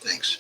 Thanks.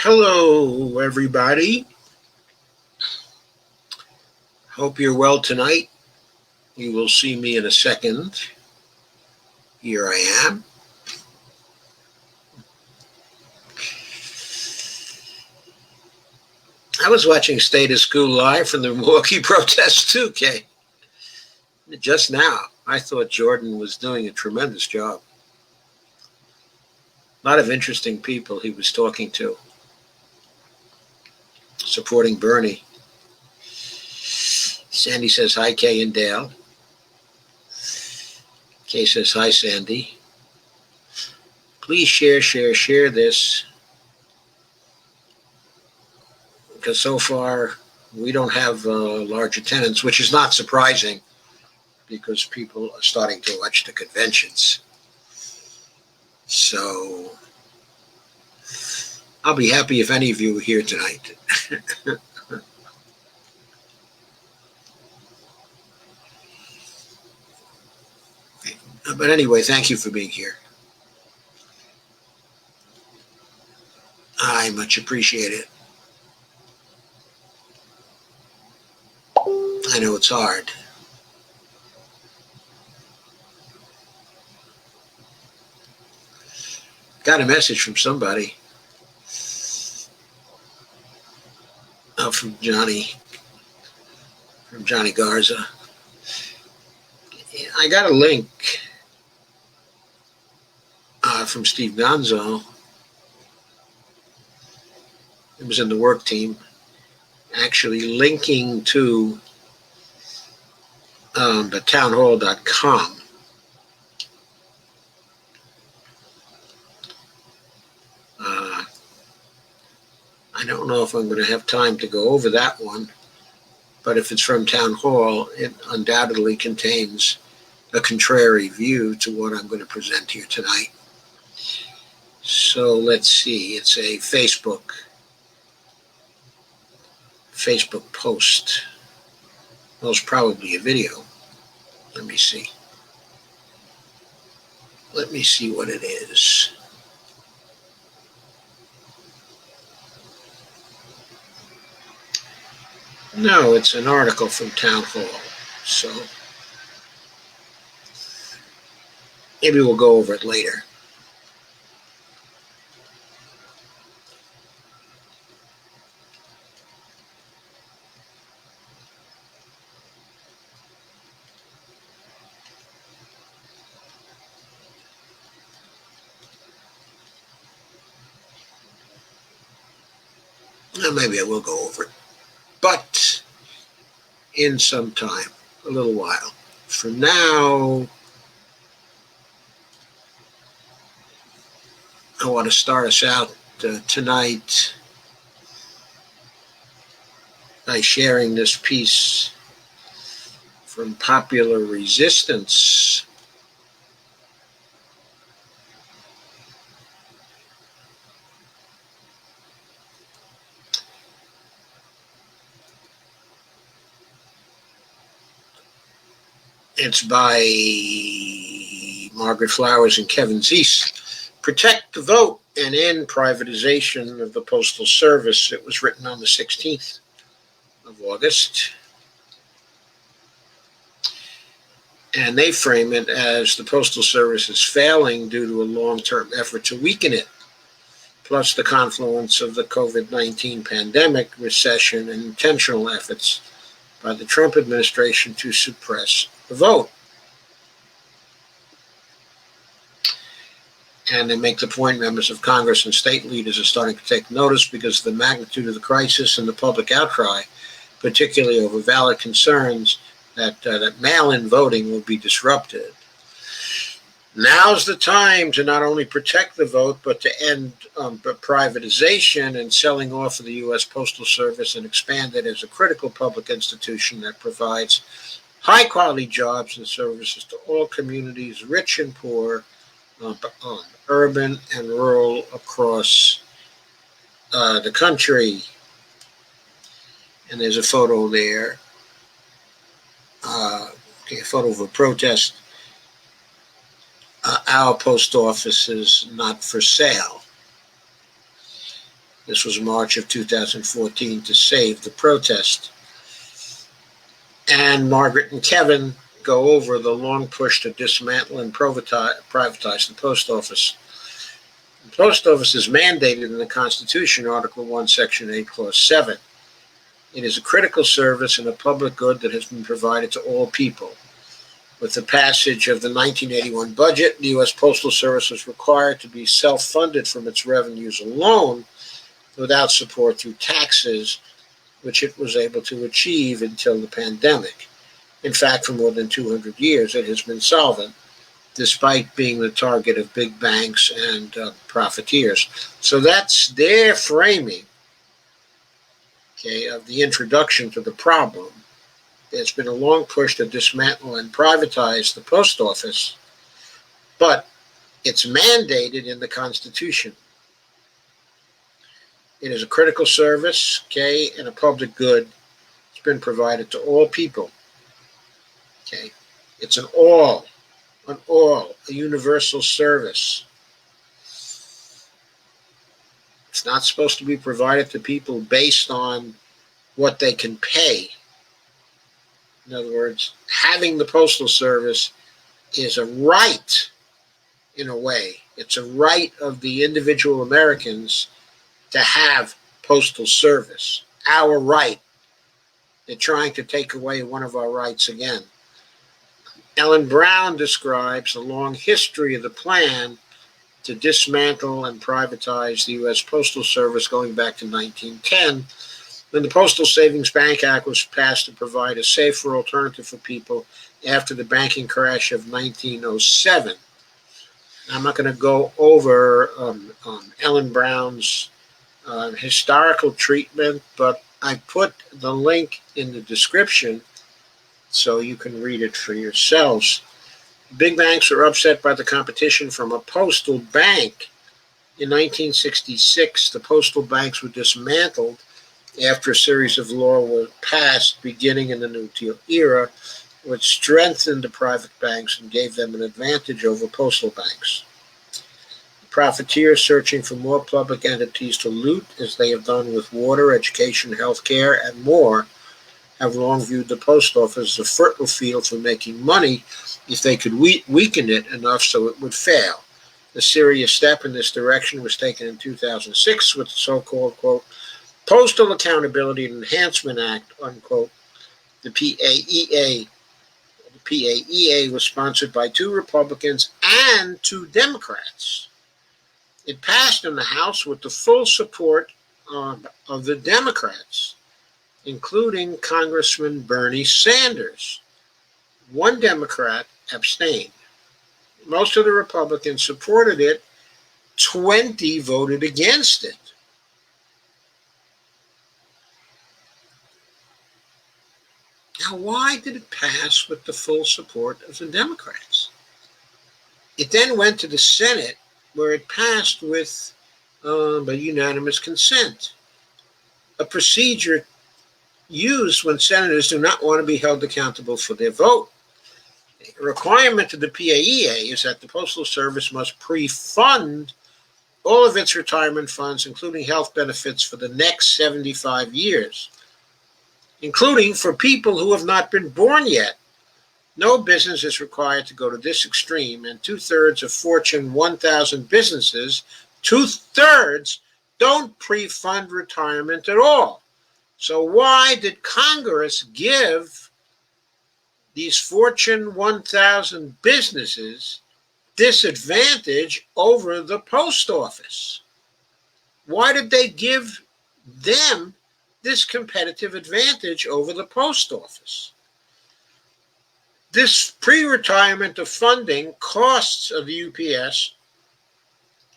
Hello, everybody. Hope you're well tonight. You will see me in a second. Here I am. I was watching State of School live from the Milwaukee protests too, Kay. Just now, I thought Jordan was doing a tremendous job. A lot of interesting people he was talking to, supporting Bernie. Sandy says hi, Kay and Dale. Kay says hi, Sandy. Please share this. Because so far we don't have large attendance, which is not surprising because people are starting to watch the conventions. So I'll be happy if any of you are here tonight. But anyway, thank you for being here. I much appreciate it. I know it's hard. Got a message from somebody. From Johnny Garza. I got a link from Steve Gonzo. It was in the work team, actually linking to but townhall.com. I don't know if I'm going to have time to go over that one, but if it's from Town Hall, it undoubtedly contains a contrary view to what I'm going to present here tonight. So let's see, it's a Facebook post. Well, it's probably a video. Let me see. Let me see what it is. No, it's an article from Town Hall. So maybe we'll go over it later. Maybe I will go over it, but in some time, a little while. For now, I want to start us out tonight by sharing this piece from Popular Resistance. It's by Margaret Flowers and Kevin Zeese. Protect the vote and end privatization of the Postal Service. It was written on the 16th of August. And they frame it as the Postal Service is failing due to a long-term effort to weaken it, plus the confluence of the COVID-19 pandemic, recession, and intentional efforts by the Trump administration to suppress the vote. And they make the point members of Congress and state leaders are starting to take notice because of the magnitude of the crisis and the public outcry, particularly over valid concerns that mail-in voting will be disrupted. Now's the time to not only protect the vote, but to end privatization and selling off of the U.S. Postal Service and expand it as a critical public institution that provides high-quality jobs and services to all communities, rich and poor, urban and rural, across the country. And there's a photo there, a photo of a protest. Our post office is not for sale. This was March of 2014 to save the protest. And Margaret and Kevin go over the long push to dismantle and privatize the post office. The post office is mandated in the Constitution, Article 1, Section 8, Clause 7. It is a critical service and a public good that has been provided to all people. With the passage of the 1981 budget, the U.S. Postal Service was required to be self-funded from its revenues alone without support through taxes, which it was able to achieve until the pandemic. In fact, for more than 200 years, it has been solvent, despite being the target of big banks and profiteers. So that's their framing, of the introduction to the problem. There's been a long push to dismantle and privatize the post office, but it's mandated in the Constitution. It is a critical service, and a public good. It's been provided to all people. It's a universal service. It's not supposed to be provided to people based on what they can pay. In other words, having the Postal Service is a right, in a way. It's a right of the individual Americans to have postal service. Our right. They're trying to take away one of our rights again. Ellen Brown describes a long history of the plan to dismantle and privatize the U.S. Postal Service going back to 1910, when the Postal Savings Bank Act was passed to provide a safer alternative for people after the banking crash of 1907. I'm not going to go over Ellen Brown's historical treatment, but I put the link in the description so you can read it for yourselves. Big banks were upset by the competition from a postal bank. In 1966, the postal banks were dismantled after a series of laws were passed beginning in the New Deal era, which strengthened the private banks and gave them an advantage over postal banks. Profiteers searching for more public entities to loot, as they have done with water, education, healthcare, and more, have long viewed the post office as a fertile field for making money if they could weaken it enough so it would fail. A serious step in this direction was taken in 2006 with the so-called, quote, Postal Accountability and Enhancement Act, unquote. The PAEA. The PAEA was sponsored by 2 Republicans and 2 Democrats. It passed in the House with the full support of the Democrats, including Congressman Bernie Sanders. 1 Democrat abstained. Most of the Republicans supported it. 20 voted against it. Now, why did it pass with the full support of the Democrats? It then went to the Senate, where it passed with by unanimous consent, a procedure used when senators do not want to be held accountable for their vote. A requirement of the PAEA is that the Postal Service must pre-fund all of its retirement funds, including health benefits, for the next 75 years, including for people who have not been born yet. No business is required to go to this extreme, and 2/3 of Fortune 1000 businesses, 2/3, don't pre-fund retirement at all. So why did Congress give these Fortune 1000 businesses this advantage over the post office? Why did they give them this competitive advantage over the post office? This pre-retirement of funding costs of the UPS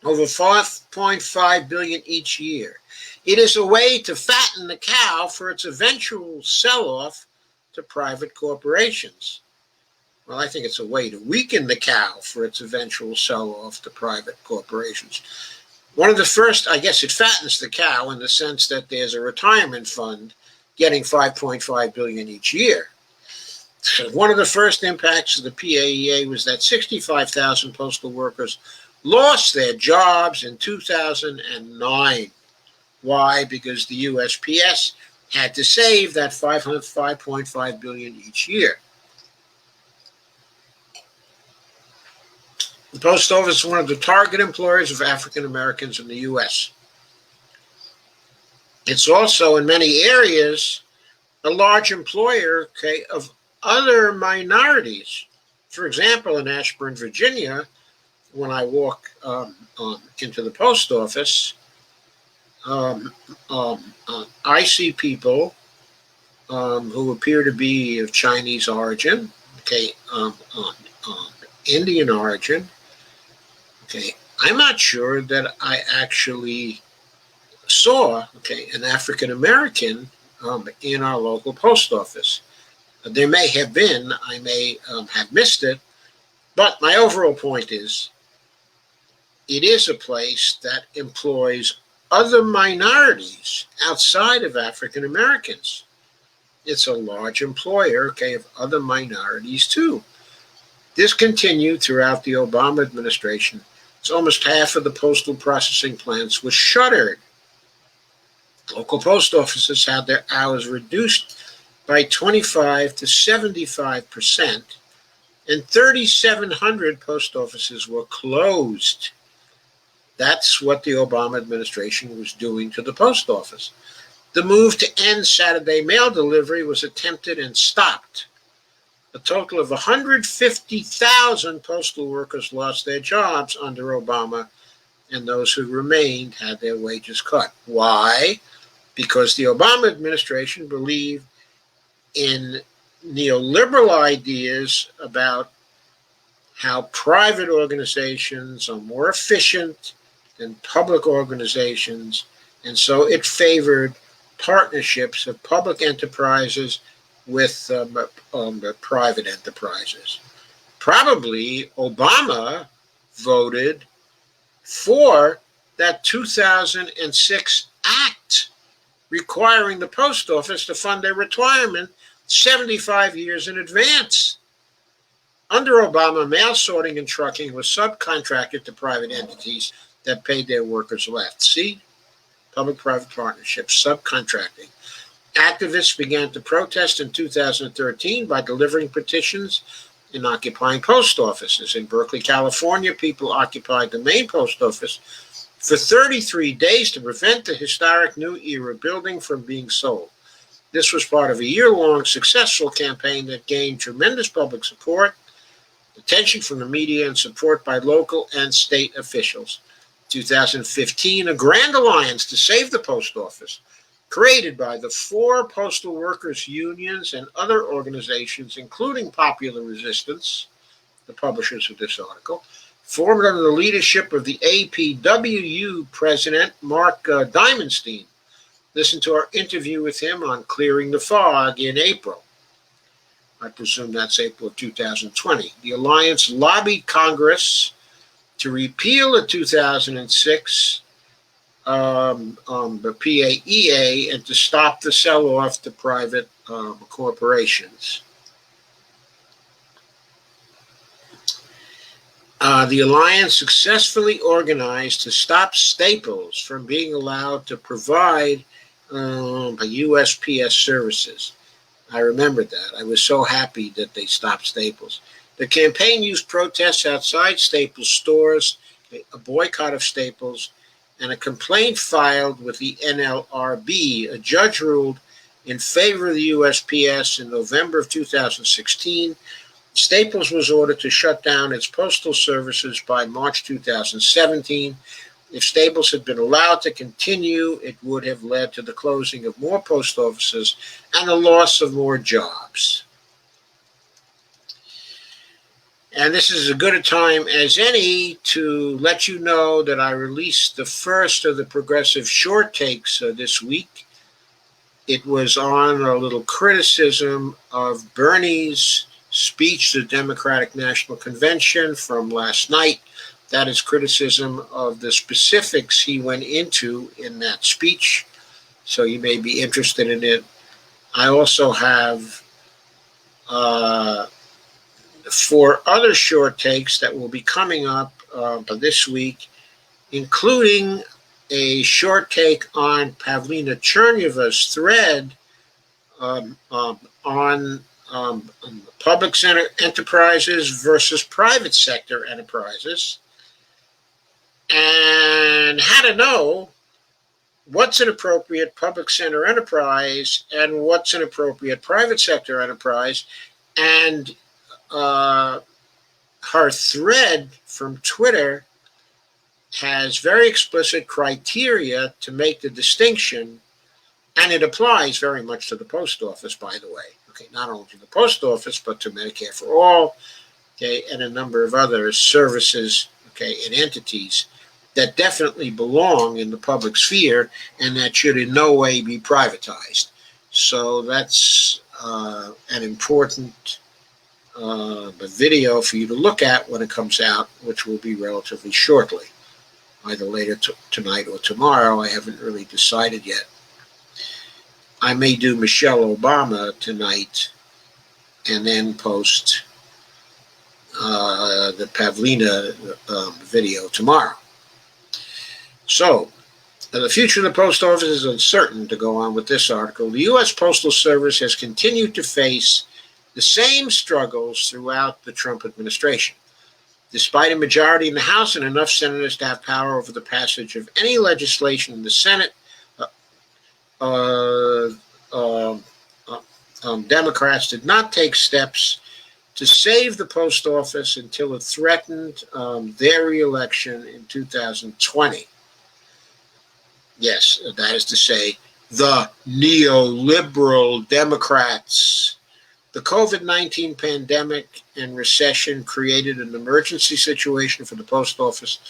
over $5.5 billion each year. It is a way to fatten the cow for its eventual sell-off to private corporations. Well, I think it's a way to weaken the cow for its eventual sell-off to private corporations. One of the first, I guess it fattens the cow in the sense that there's a retirement fund getting $5.5 billion each year. So one of the first impacts of the PAEA was that 65,000 postal workers lost their jobs in 2009. Why? Because the USPS had to save that $5.5 billion each year. The post office is one of the target employers of African Americans in the U.S. It's also, in many areas, a large employer, of other minorities. For example, in Ashburn, Virginia, when I walk into the post office, I see people who appear to be of Chinese origin, Indian origin. I'm not sure that I actually saw, an African American in our local post office. There may have been, I may have missed it, but my overall point is, it is a place that employs other minorities outside of African Americans. It's a large employer, of other minorities too. This continued throughout the Obama administration. It's almost half of the postal processing plants were shuttered. Local post offices had their hours reduced by 25 to 75%, and 3,700 post offices were closed. That's what the Obama administration was doing to the post office. The move to end Saturday mail delivery was attempted and stopped. A total of 150,000 postal workers lost their jobs under Obama, and those who remained had their wages cut. Why? Because the Obama administration believed in neoliberal ideas about how private organizations are more efficient than public organizations, and so it favored partnerships of public enterprises with private enterprises. Probably Obama voted for that 2006 act requiring the post office to fund their retirement 75 years in advance. Under Obama, mail sorting and trucking was subcontracted to private entities that paid their workers less. See? Public-private partnerships, subcontracting. Activists began to protest in 2013 by delivering petitions and occupying post offices. In Berkeley, California, people occupied the main post office for 33 days to prevent the historic New Era building from being sold. This was part of a year-long successful campaign that gained tremendous public support, attention from the media, and support by local and state officials. 2015, a grand alliance to save the post office, created by the 4 postal workers unions and other organizations, including Popular Resistance, the publishers of this article, formed under the leadership of the APWU president, Mark Dimenstein. Listen to our interview with him on Clearing the Fog in April. I presume that's April of 2020. The alliance lobbied Congress to repeal the 2006 the PAEA and to stop the sell-off to private corporations. The alliance successfully organized to stop Staples from being allowed to provide USPS services. I remembered that. I was so happy that they stopped Staples. The campaign used protests outside Staples stores, a boycott of Staples, and a complaint filed with the NLRB. A judge ruled in favor of the USPS in November of 2016. Staples was ordered to shut down its postal services by March 2017. If Staples had been allowed to continue, it would have led to the closing of more post offices and the loss of more jobs. And this is as good a time as any to let you know that I released the first of the progressive short takes this week. It was on a little criticism of Bernie's speech to the Democratic National Convention from last night. That is criticism of the specifics he went into in that speech, so you may be interested in it. I also have 4 other short takes that will be coming up this week, including a short take on Pavlina Chernieva's thread on public sector enterprises versus private sector enterprises, and how to know what's an appropriate public sector enterprise and what's an appropriate private sector enterprise. And her thread from Twitter has very explicit criteria to make the distinction, and it applies very much to the post office, by the way. Okay, not only to the post office, but to Medicare for All, okay, and a number of other services, okay, and entities that definitely belong in the public sphere and that should in no way be privatized. So that's an important video for you to look at when it comes out, which will be relatively shortly, either later tonight or tomorrow. I haven't really decided yet. I may do Michelle Obama tonight and then post the Pavlina video tomorrow. So, the future of the post office is uncertain, to go on with this article. The U.S. Postal Service has continued to face the same struggles throughout the Trump administration. Despite a majority in the House and enough senators to have power over the passage of any legislation in the Senate, Democrats did not take steps to save the post office until it threatened their reelection in 2020. Yes, that is to say, the neoliberal Democrats The COVID-19 pandemic and recession created an emergency situation for the post office.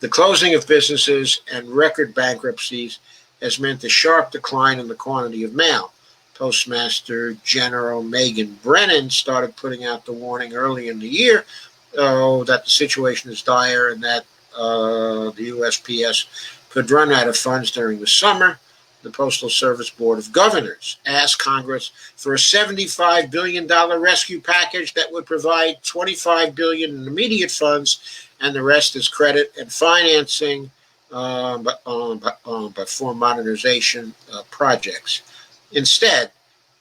The closing of businesses and record bankruptcies has meant a sharp decline in the quantity of mail. Postmaster General Megan Brennan started putting out the warning early in the year that the situation is dire and that the USPS could run out of funds during the summer. The Postal Service Board of Governors asked Congress for a $75 billion rescue package that would provide $25 billion in immediate funds, and the rest is credit and financing, but for modernization projects. Instead,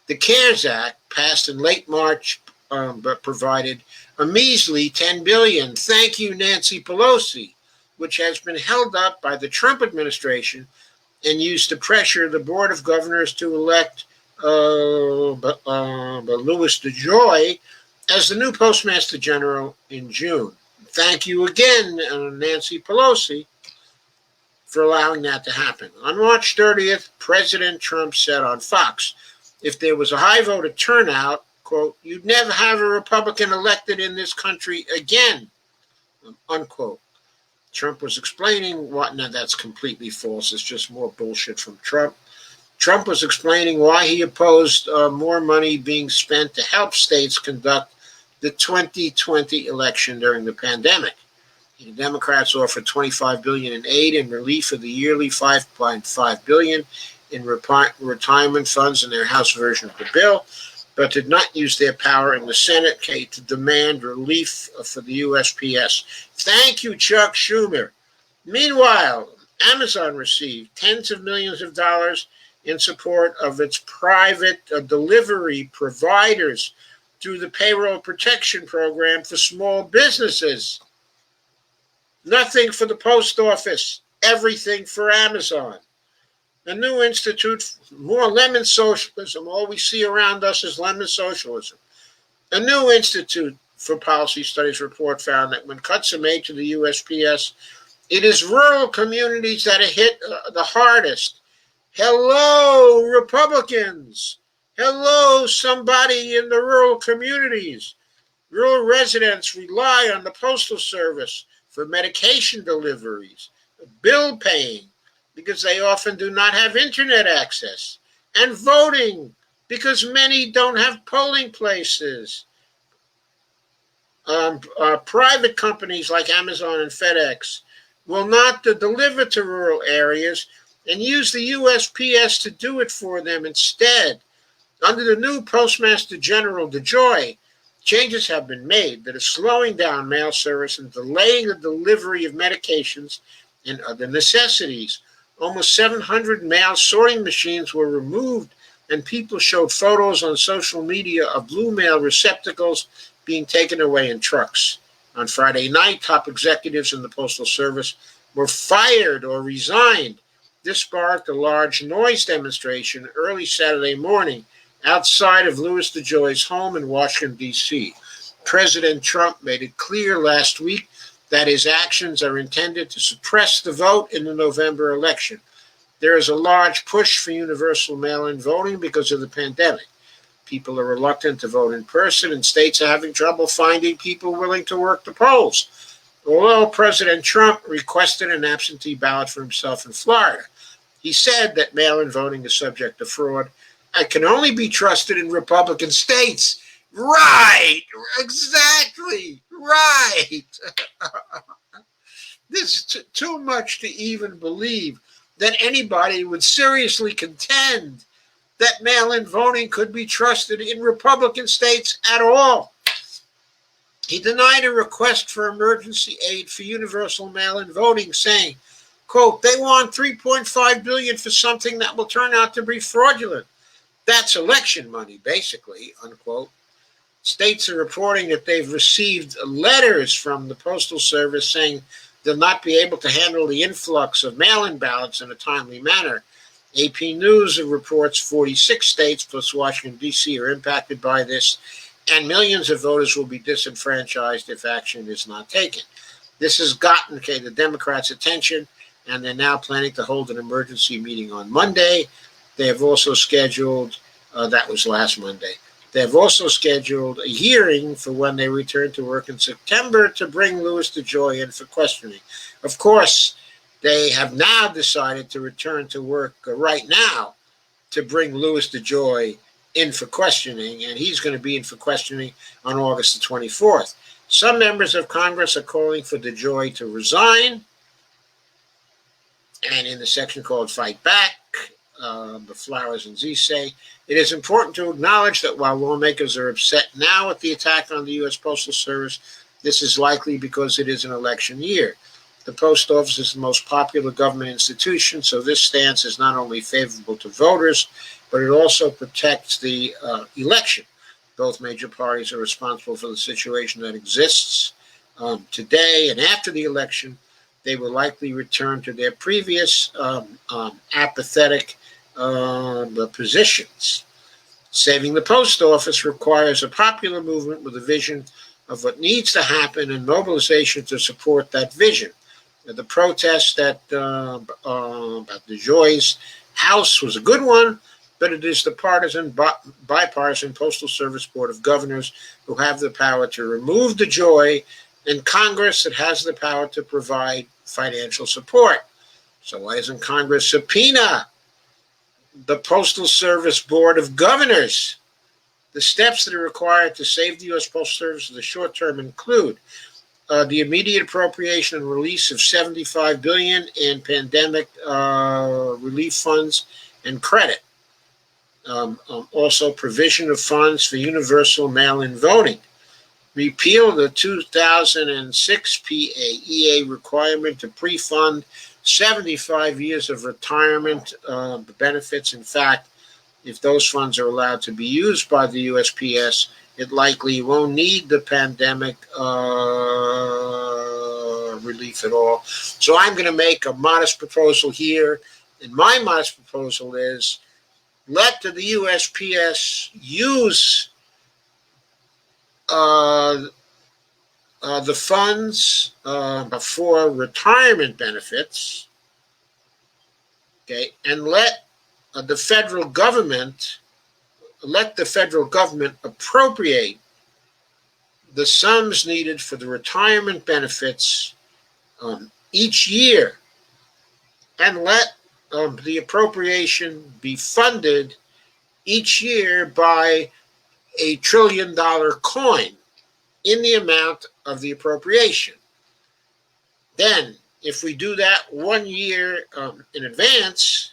the CARES Act, passed in late March, but provided a measly $10 billion. Thank you, Nancy Pelosi, which has been held up by the Trump administration and used to pressure the Board of Governors to elect Louis DeJoy as the new Postmaster General in June. Thank you again, Nancy Pelosi, for allowing that to happen. On March 30th, President Trump said on Fox, if there was a high voter turnout, quote, you'd never have a Republican elected in this country again, unquote. Trump was explaining what, now that's completely false, it's just more bullshit from Trump. Trump was explaining why he opposed more money being spent to help states conduct the 2020 election during the pandemic. The Democrats offered $25 billion in aid and relief for the yearly $5.5 billion in retirement funds in their House version of the bill, but did not use their power in the Senate to demand relief for the USPS. Thank you, Chuck Schumer. Meanwhile, Amazon received tens of millions of dollars in support of its private delivery providers through the Payroll Protection Program for small businesses. Nothing for the post office, everything for Amazon. The new institute, more lemon socialism. All we see around us is lemon socialism. A new Institute for Policy Studies report found that when cuts are made to the USPS, it is rural communities that are hit the hardest. Hello, Republicans. Hello, somebody in the rural communities. Rural residents rely on the Postal Service for medication deliveries, bill paying, because they often do not have internet access, and voting, because many don't have polling places. Private companies like Amazon and FedEx will not deliver to rural areas and use the USPS to do it for them instead. Under the new Postmaster General DeJoy, changes have been made that are slowing down mail service and delaying the delivery of medications and other necessities. Almost 700 mail sorting machines were removed, and people showed photos on social media of blue mail receptacles being taken away in trucks. On Friday night, top executives in the Postal Service were fired or resigned. This sparked a large noise demonstration early Saturday morning outside of Louis DeJoy's home in Washington, D.C. President Trump made it clear last week that his actions are intended to suppress the vote in the November election. There is a large push for universal mail-in voting because of the pandemic. People are reluctant to vote in person, and states are having trouble finding people willing to work the polls. Although President Trump requested an absentee ballot for himself in Florida, he said that mail-in voting is subject to fraud and can only be trusted in Republican states. Right, exactly, right. This is too much to even believe that anybody would seriously contend that mail-in voting could be trusted in Republican states at all. He denied a request for emergency aid for universal mail-in voting, saying, quote, they want $3.5 billion for something that will turn out to be fraudulent. That's election money, basically, unquote. States are reporting that they've received letters from the Postal Service saying they'll not be able to handle the influx of mail-in ballots in a timely manner. AP News reports 46 states plus Washington, D.C. are impacted by this, and millions of voters will be disenfranchised if action is not taken. This has gotten the Democrats' attention, and they're now planning to hold an emergency meeting on Monday. They have also scheduled, that was last Monday, They have also scheduled a hearing for when they return to work in September to bring Louis DeJoy in for questioning. Of course, they have now decided to return to work right now to bring Louis DeJoy in for questioning, and he's going to be in for questioning on August the 24th. Some members of Congress are calling for DeJoy to resign, and in the section called Fight Back, the Flowers and Z say, it is important to acknowledge that while lawmakers are upset now at the attack on the U.S. Postal Service, this is likely because it is an election year. The post office is the most popular government institution, so this stance is not only favorable to voters, but it also protects the election. Both major parties are responsible for the situation that exists today, and after the election, they will likely return to their previous apathetic positions. Saving the post office requires a popular movement with a vision of what needs to happen and mobilization to support that vision. The protest at DeJoy's house was a good one, but it is the bipartisan Postal Service Board of Governors who have the power to remove DeJoy, and Congress that has the power to provide financial support. So why doesn't Congress subpoena the Postal Service Board of Governors? The steps that are required to save the U.S. Postal Service in the short term include the immediate appropriation and release of $75 billion in pandemic relief funds and credit. Also, provision of funds for universal mail-in voting. Repeal the 2006 PAEA requirement to pre-fund 75 years of retirement benefits. In fact, if those funds are allowed to be used by the USPS, it likely won't need the pandemic relief at all. So I'm going to make a modest proposal here, and my modest proposal is let the USPS use the funds for retirement benefits, okay, and let the federal government appropriate the sums needed for the retirement benefits each year, and let the appropriation be funded each year by $1 trillion coin in the amount of the appropriation. Then, if we do that 1 year in advance,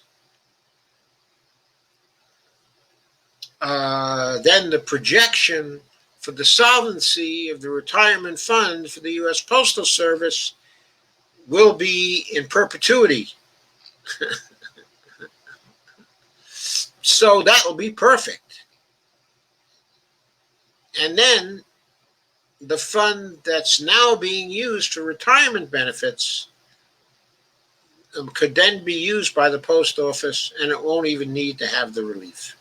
then the projection for the solvency of the retirement fund for the U.S. Postal Service will be in perpetuity. So that will be perfect. And then the fund that's now being used for retirement benefits could then be used by the post office, and it won't even need to have the relief.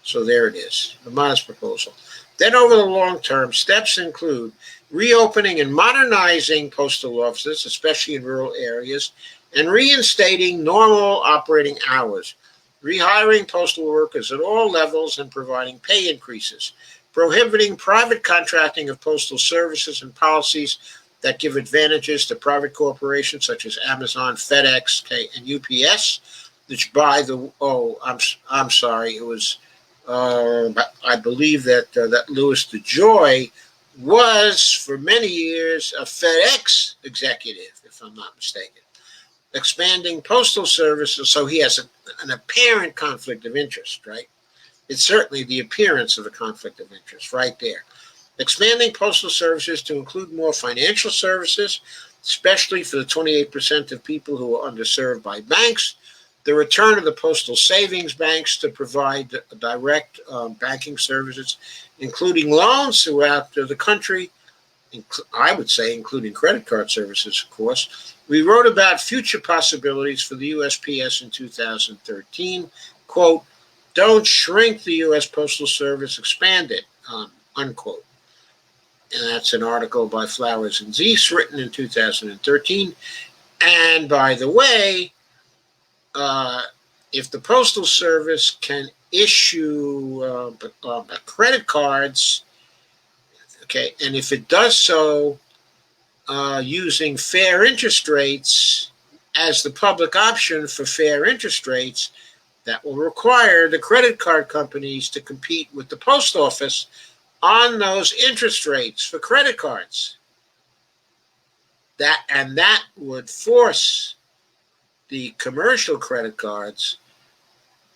So there it is, the modest proposal. Then over the long term, steps include reopening and modernizing postal offices, especially in rural areas, and reinstating normal operating hours, rehiring postal workers at all levels and providing pay increases, prohibiting private contracting of postal services and policies that give advantages to private corporations such as Amazon, FedEx, and UPS, which I'm sorry, it was, I believe that Louis DeJoy was for many years a FedEx executive, if I'm not mistaken. Expanding postal services, so he has an apparent conflict of interest, right? It's certainly the appearance of a conflict of interest right there. Expanding postal services to include more financial services, especially for the 28% of people who are underserved by banks. The return of the postal savings banks to provide direct banking services, including loans throughout the country, I would say including credit card services, of course. We wrote about future possibilities for the USPS in 2013. Quote, don't shrink the U.S. Postal Service, expand it, unquote. And that's an article by Flowers and Zeese written in 2013. And by the way, if the Postal Service can issue credit cards, okay, and if it does so using fair interest rates as the public option for fair interest rates, that will require the credit card companies to compete with the post office on those interest rates for credit cards. That would force the commercial credit cards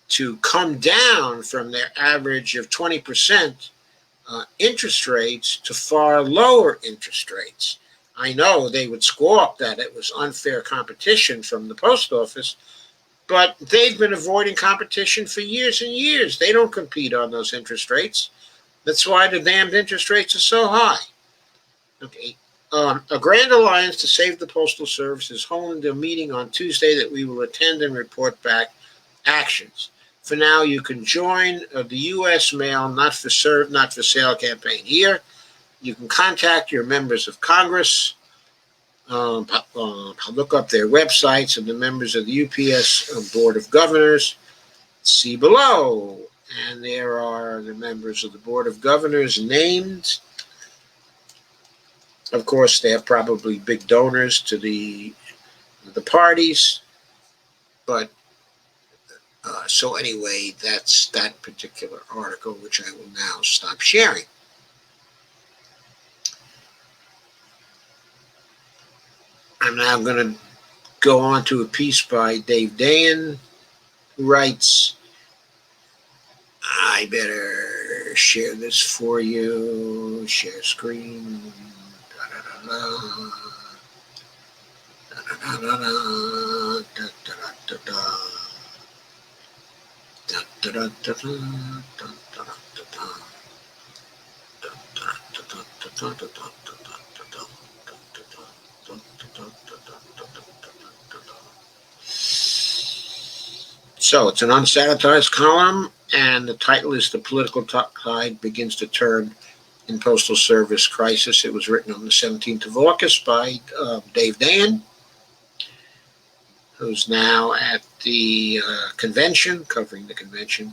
to come down from their average of 20% interest rates to far lower interest rates. I know they would squawk that it was unfair competition from the post office, but they've been avoiding competition for years and years. They don't compete on those interest rates. That's why the damned interest rates are so high. Okay. A Grand Alliance to Save the Postal Service is holding a meeting on Tuesday that we will attend and report back actions. For now, you can join the U.S. Mail Not for Sale campaign here. You can contact your members of Congress. Look up their websites and the members of the UPS Board of Governors. See below. And there are the members of the Board of Governors named. Of course, they're probably big donors to the parties. But so anyway, that's that particular article, which I will now stop sharing. I'm now going to go on to a piece by Dave Dayen, who writes, I better share this for you. Share screen. So it's an unsanitized column, and the title is The Political Tide Begins to Turn in Postal Service Crisis. It was written on the 17th of August by Dave Dayen, who's now at the convention, covering the convention.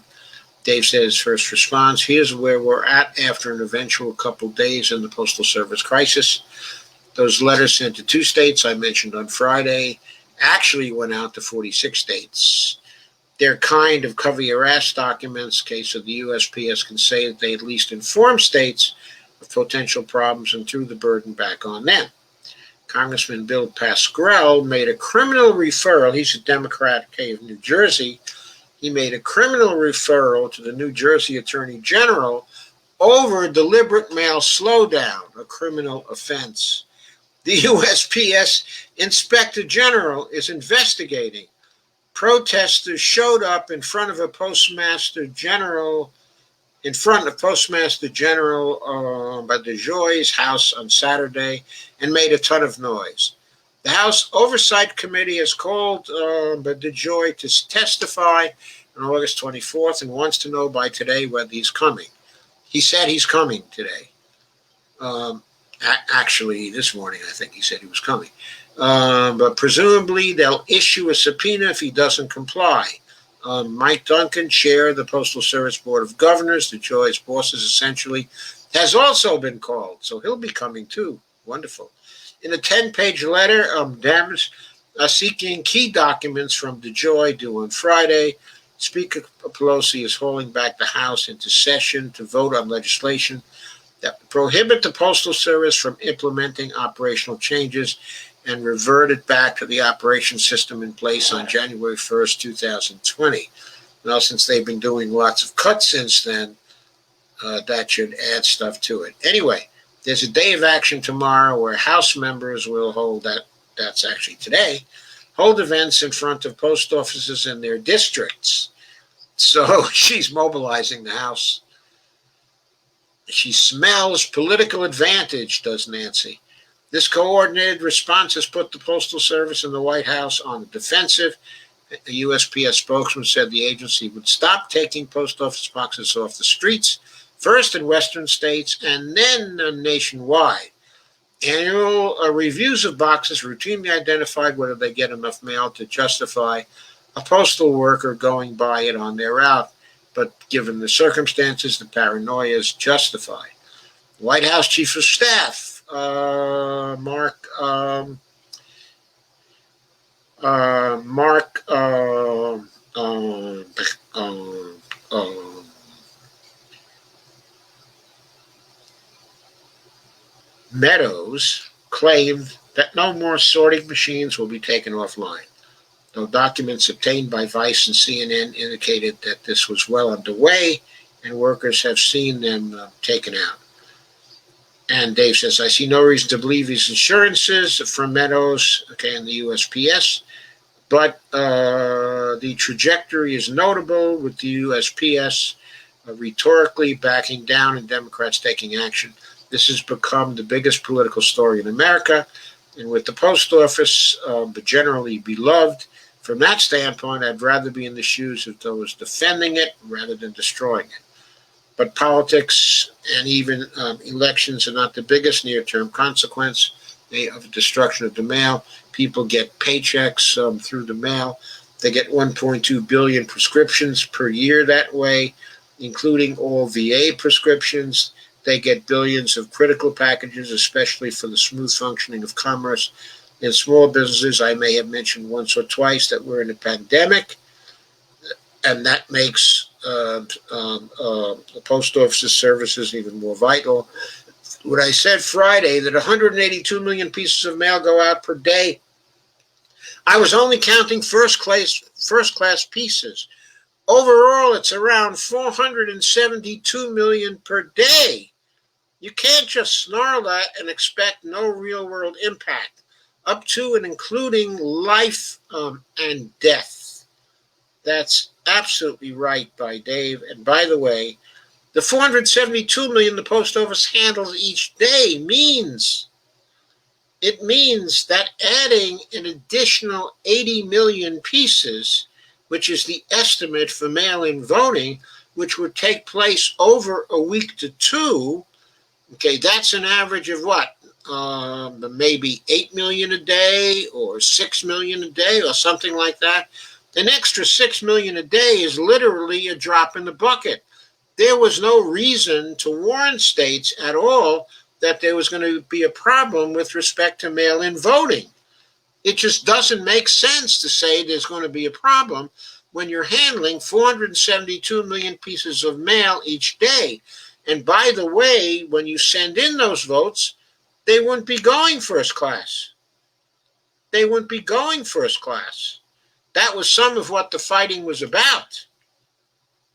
Dave says, first response, here's where we're at after an eventual couple days in the Postal Service crisis. Those letters sent to 2 states I mentioned on Friday actually went out to 46 states. They're kind of cover your ass documents, case of the USPS can say that they at least inform states of potential problems and threw the burden back on them. Congressman Bill Pascrell made a criminal referral. He's a Democrat of New Jersey. He made a criminal referral to the New Jersey Attorney General over deliberate mail slowdown, a criminal offense. The USPS Inspector General is investigating. Protesters showed up in front of Postmaster General DeJoy's house on Saturday and made a ton of noise. The House Oversight Committee has called DeJoy to testify on August 24th and wants to know by today whether he's coming. He said he's coming today. Actually, this morning, I think he said he was coming. But presumably they'll issue a subpoena if he doesn't comply. Mike Duncan, chair of the Postal Service Board of Governors, DeJoy's bosses essentially, has also been called. So he'll be coming too. Wonderful. In a 10-page letter, Dems are seeking key documents from DeJoy due on Friday. Speaker Pelosi is hauling back the House into session to vote on legislation that prohibit the Postal Service from implementing operational changes and revert it back to the operation system in place on January 1st, 2020. Well, since they've been doing lots of cuts since then, that should add stuff to it. Anyway, there's a day of action tomorrow where House members will hold that's actually today, hold events in front of post offices in their districts. So she's mobilizing the House. She smells political advantage, does Nancy. This coordinated response has put the Postal Service and the White House on the defensive. A USPS spokesman said the agency would stop taking post office boxes off the streets, first in western states and then nationwide. Annual reviews of boxes routinely identified whether they get enough mail to justify a postal worker going by it on their route. but given the circumstances, the paranoia is justified. White House Chief of Staff, Mark Meadows claimed that no more sorting machines will be taken offline, though documents obtained by Vice and CNN indicated that this was well underway and workers have seen them taken out. And Dave says, I see no reason to believe these assurances from Meadows, and the USPS, but the trajectory is notable with the USPS rhetorically backing down and Democrats taking action. This has become the biggest political story in America, and with the post office generally beloved, from that standpoint, I'd rather be in the shoes of those defending it rather than destroying it. But politics and even elections are not the biggest near-term consequence of destruction of the mail. People get paychecks through the mail. They get 1.2 billion prescriptions per year that way, including all VA prescriptions. They get billions of critical packages, especially for the smooth functioning of commerce. In small businesses, I may have mentioned once or twice that we're in a pandemic, and that makes the post office's services even more vital. What I said Friday, that 182 million pieces of mail go out per day, I was only counting first class pieces. Overall, it's around 472 million per day. You can't just snarl that and expect no real-world impact, up to and including life and death. That's absolutely right by Dave. And by the way, the 472 million the post office handles each day means that adding an additional 80 million pieces, which is the estimate for mail-in voting, which would take place over a week to two, that's an average of what? Maybe 8 million a day or 6 million a day or something like that. An extra 6 million a day is literally a drop in the bucket. There was no reason to warn states at all that there was going to be a problem with respect to mail-in voting. It just doesn't make sense to say there's going to be a problem when you're handling 472 million pieces of mail each day. And by the way, when you send in those votes, they wouldn't be going first class. They wouldn't be going first class. That was some of what the fighting was about,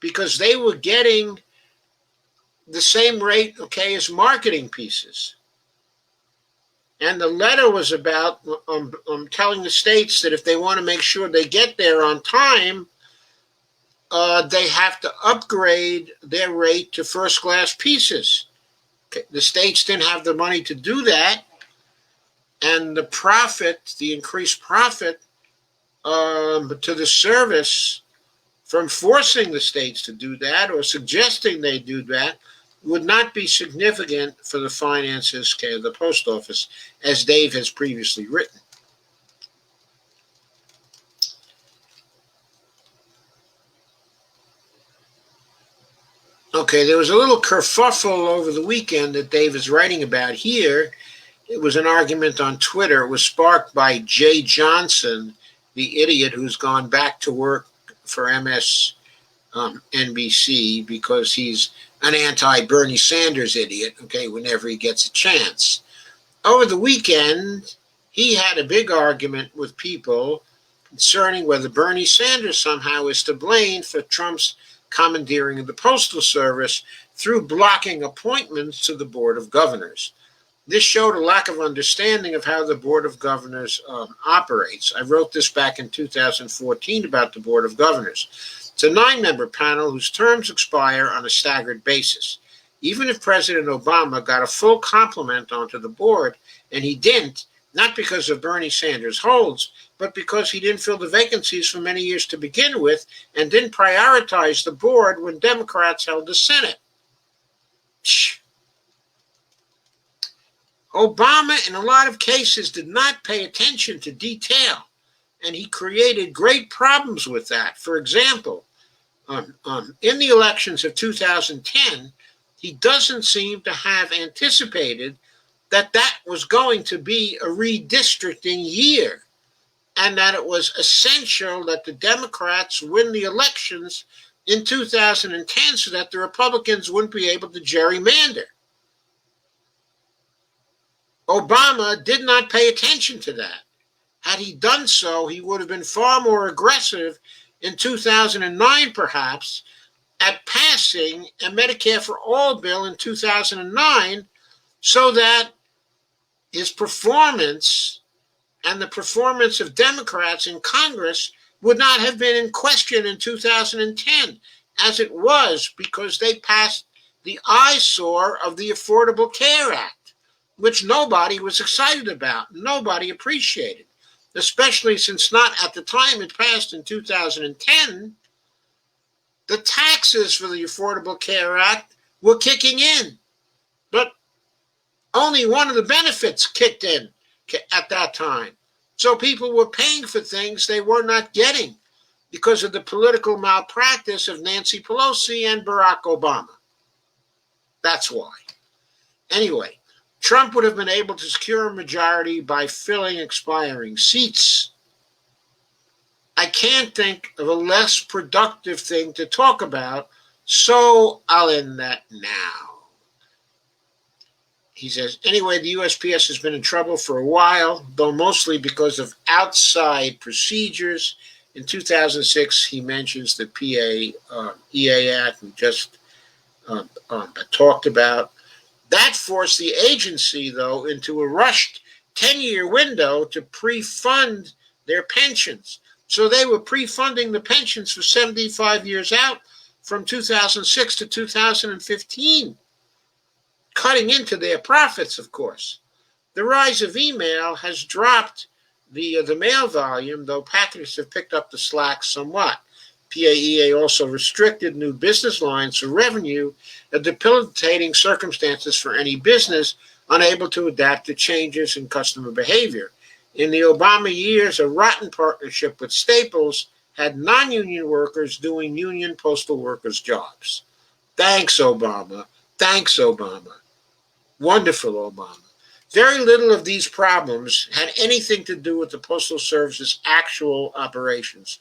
because they were getting the same rate, as marketing pieces. And the letter was about telling the states that if they want to make sure they get there on time, they have to upgrade their rate to first-class pieces. The states didn't have the money to do that, and the increased profit to the service from forcing the states to do that or suggesting they do that would not be significant for the finances of the post office, as Dave has previously written. There was a little kerfuffle over the weekend that Dave is writing about here. It was an argument on Twitter. It was sparked by Jay Johnson, the idiot who's gone back to work for MSNBC because he's an anti-Bernie Sanders idiot, whenever he gets a chance. Over the weekend, he had a big argument with people concerning whether Bernie Sanders somehow is to blame for Trump's commandeering of the Postal Service through blocking appointments to the Board of Governors. This showed a lack of understanding of how the Board of Governors operates. I wrote this back in 2014 about the Board of Governors. It's a 9-member panel whose terms expire on a staggered basis. Even if President Obama got a full complement onto the board, and he didn't, not because of Bernie Sanders' holds, but because he didn't fill the vacancies for many years to begin with and didn't prioritize the board when Democrats held the Senate. Obama, in a lot of cases, did not pay attention to detail, and he created great problems with that. For example, in the elections of 2010, he doesn't seem to have anticipated that that was going to be a redistricting year, and that it was essential that the Democrats win the elections in 2010 so that the Republicans wouldn't be able to gerrymander. Obama did not pay attention to that. Had he done so, he would have been far more aggressive in 2009, perhaps, at passing a Medicare for All bill in 2009 so that his performance and the performance of Democrats in Congress would not have been in question in 2010, as it was, because they passed the eyesore of the Affordable Care Act, which nobody was excited about, nobody appreciated, especially since not at the time it passed in 2010, the taxes for the Affordable Care Act were kicking in, but only one of the benefits kicked in at that time. So people were paying for things they were not getting because of the political malpractice of Nancy Pelosi and Barack Obama. That's why. Anyway, Trump would have been able to secure a majority by filling expiring seats. I can't think of a less productive thing to talk about, so I'll end that now. He says, anyway, the USPS has been in trouble for a while, though mostly because of outside procedures. In 2006, he mentions the EA Act we just talked about. That forced the agency, though, into a rushed 10-year window to pre-fund their pensions. So they were pre-funding the pensions for 75 years out from 2006 to 2015. Cutting into their profits, of course. The rise of email has dropped the mail volume, though packages have picked up the slack somewhat. PAEA also restricted new business lines for revenue, a debilitating circumstances for any business unable to adapt to changes in customer behavior. In the Obama years, a rotten partnership with Staples had non-union workers doing union postal workers' jobs. Thanks, Obama. Thanks, Obama. Wonderful, Obama. Very little of these problems had anything to do with the Postal Service's actual operations,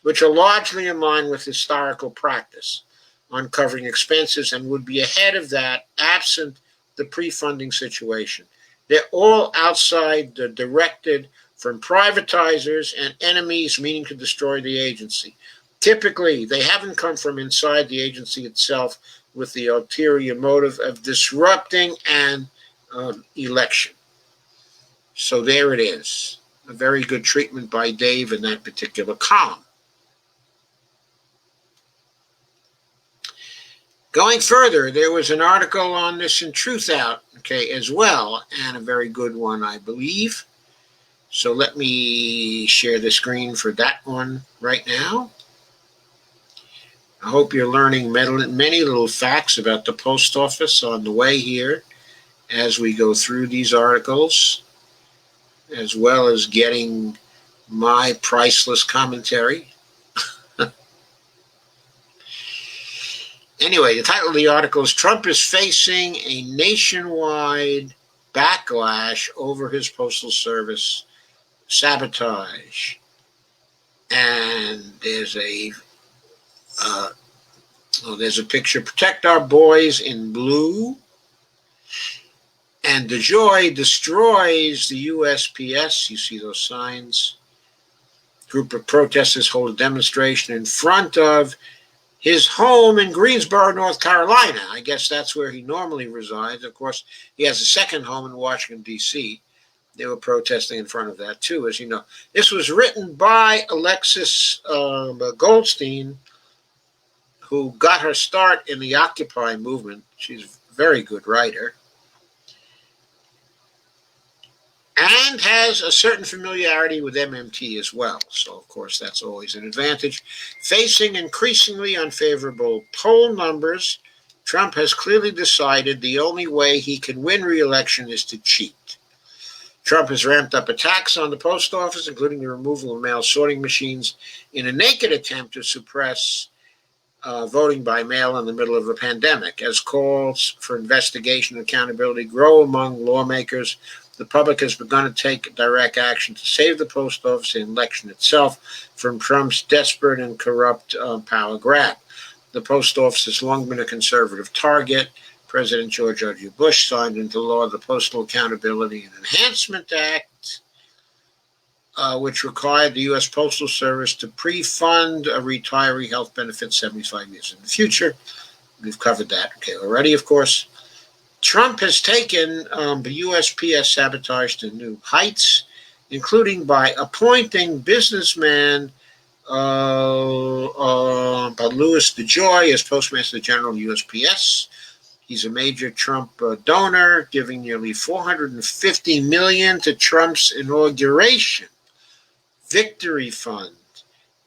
which are largely in line with historical practice on covering expenses and would be ahead of that absent the pre-funding situation. They're all outside directed from privatizers and enemies meaning to destroy the agency. Typically, they haven't come from inside the agency itself with the ulterior motive of disrupting an election. So there it is. A very good treatment by Dave in that particular column. Going further, there was an article on this in Truthout, as well, and a very good one, I believe. So let me share the screen for that one right now. I hope you're learning many little facts about the post office on the way here as we go through these articles, as well as getting my priceless commentary. Anyway, the title of the article is Trump is facing a nationwide backlash over his Postal Service sabotage. And there's a picture, protect our boys in blue. And DeJoy destroys the USPS. You see those signs. Group of protesters hold a demonstration in front of his home in Greensboro, North Carolina. I guess that's where he normally resides. Of course, he has a second home in Washington, D.C. They were protesting in front of that, too, as you know. This was written by Alexis Goldstein, who got her start in the Occupy movement. She's a very good writer. And has a certain familiarity with MMT as well. So, of course, that's always an advantage. Facing increasingly unfavorable poll numbers, Trump has clearly decided the only way he can win re-election is to cheat. Trump has ramped up attacks on the post office, including the removal of mail sorting machines, in a naked attempt to suppress voting by mail in the middle of a pandemic. As calls for investigation and accountability grow among lawmakers, the public has begun to take direct action to save the post office and election itself from Trump's desperate and corrupt power grab. The post office has long been a conservative target. President George W. Bush signed into law the Postal Accountability and Enhancement Act, which required the U.S. Postal Service to pre-fund a retiree health benefit 75 years in the future. We've covered that already, of course. Trump has taken the USPS sabotage to new heights, including by appointing businessman Louis DeJoy as Postmaster General of USPS. He's a major Trump donor, giving nearly $450 million to Trump's inauguration, Victory Fund,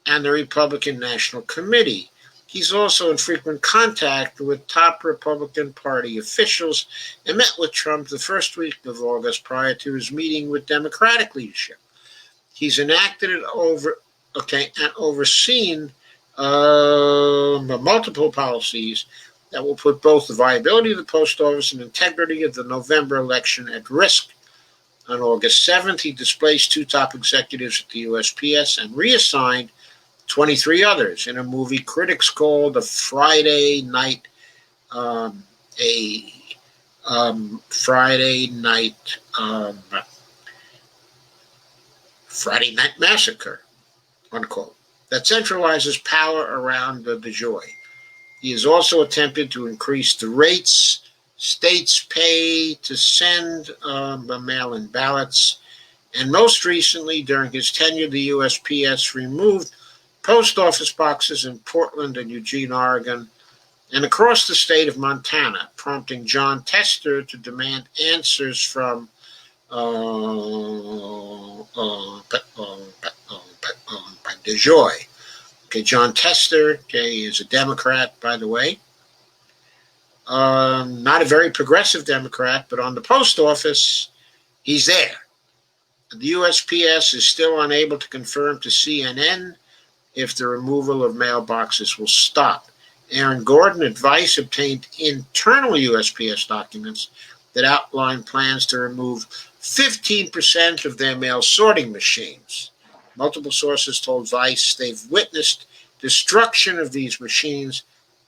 and the Republican National Committee. He's also in frequent contact with top Republican Party officials and met with Trump the first week of August prior to his meeting with Democratic leadership. He's enacted and overseen multiple policies that will put both the viability of the post office and integrity of the November election at risk. On August 7th, he displaced 2 top executives at the USPS and reassigned 23 others in a movie critics called Friday Night Massacre, unquote, that centralizes power around DeJoy. He has also attempted to increase the rates states pay to send mail-in ballots. And most recently, during his tenure, the USPS removed post office boxes in Portland and Eugene, Oregon, and across the state of Montana, prompting Jon Tester to demand answers from DeJoy. Jon Tester, is a Democrat, by the way. Not a very progressive Democrat, but on the post office, he's there. The USPS is still unable to confirm to CNN if the removal of mailboxes will stop. Aaron Gordon advice obtained internal USPS documents that outline plans to remove 15% of their mail sorting machines. Multiple sources told Vice they've witnessed destruction of these machines,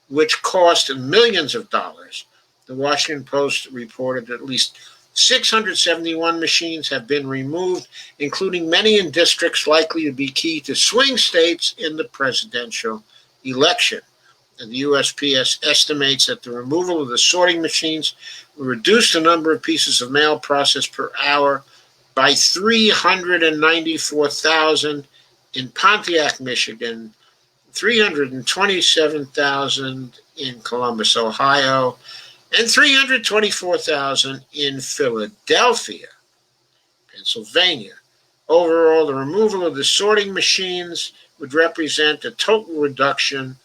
which cost millions of dollars. The Washington Post reported that at least 671 machines have been removed, including many in districts likely to be key to swing states in the presidential election. And the USPS estimates that the removal of the sorting machines will reduce the number of pieces of mail processed per hour by 394,000 in Pontiac, Michigan, 327,000 in Columbus, Ohio, and 324,000 in Philadelphia, Pennsylvania. Overall, the removal of the sorting machines would represent a total reduction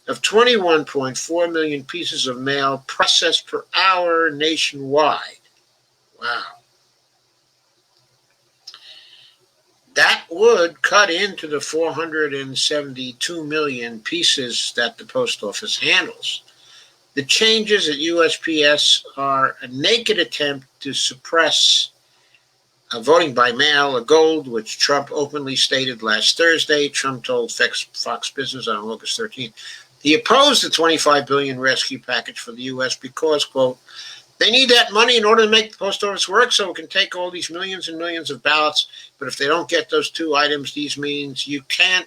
of 21.4 million pieces of mail processed per hour nationwide. Wow. That would cut into the 472 million pieces that the post office handles. The changes at USPS are a naked attempt to suppress voting by mail, a goal which Trump openly stated last Thursday. Trump told Fox Business on August 13th he opposed the $25 billion rescue package for the U.S. because, quote, they need that money in order to make the post office work so it can take all these millions and millions of ballots. But if they don't get those 2 items, these means you can't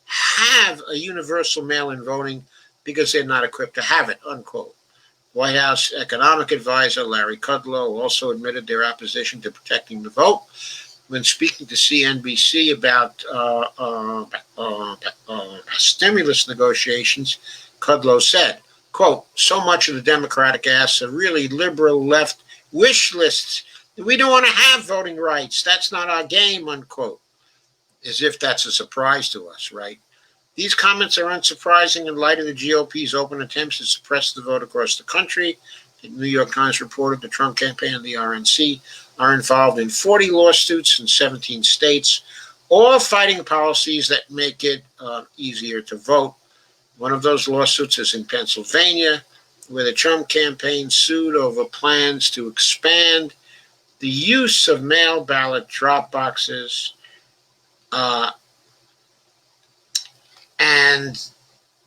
have a universal mail-in voting because they're not equipped to have it, unquote. White House economic advisor Larry Kudlow also admitted their opposition to protecting the vote. When speaking to CNBC about stimulus negotiations, Kudlow said, quote, so much of the Democratic asks are really liberal left wish lists. We don't want to have voting rights. That's not our game, unquote. As if that's a surprise to us, right? These comments are unsurprising in light of the GOP's open attempts to suppress the vote across the country. The New York Times reported the Trump campaign and the RNC are involved in 40 lawsuits in 17 states, all fighting policies that make it easier to vote. One of those lawsuits is in Pennsylvania, where the Trump campaign sued over plans to expand the use of mail ballot drop boxes and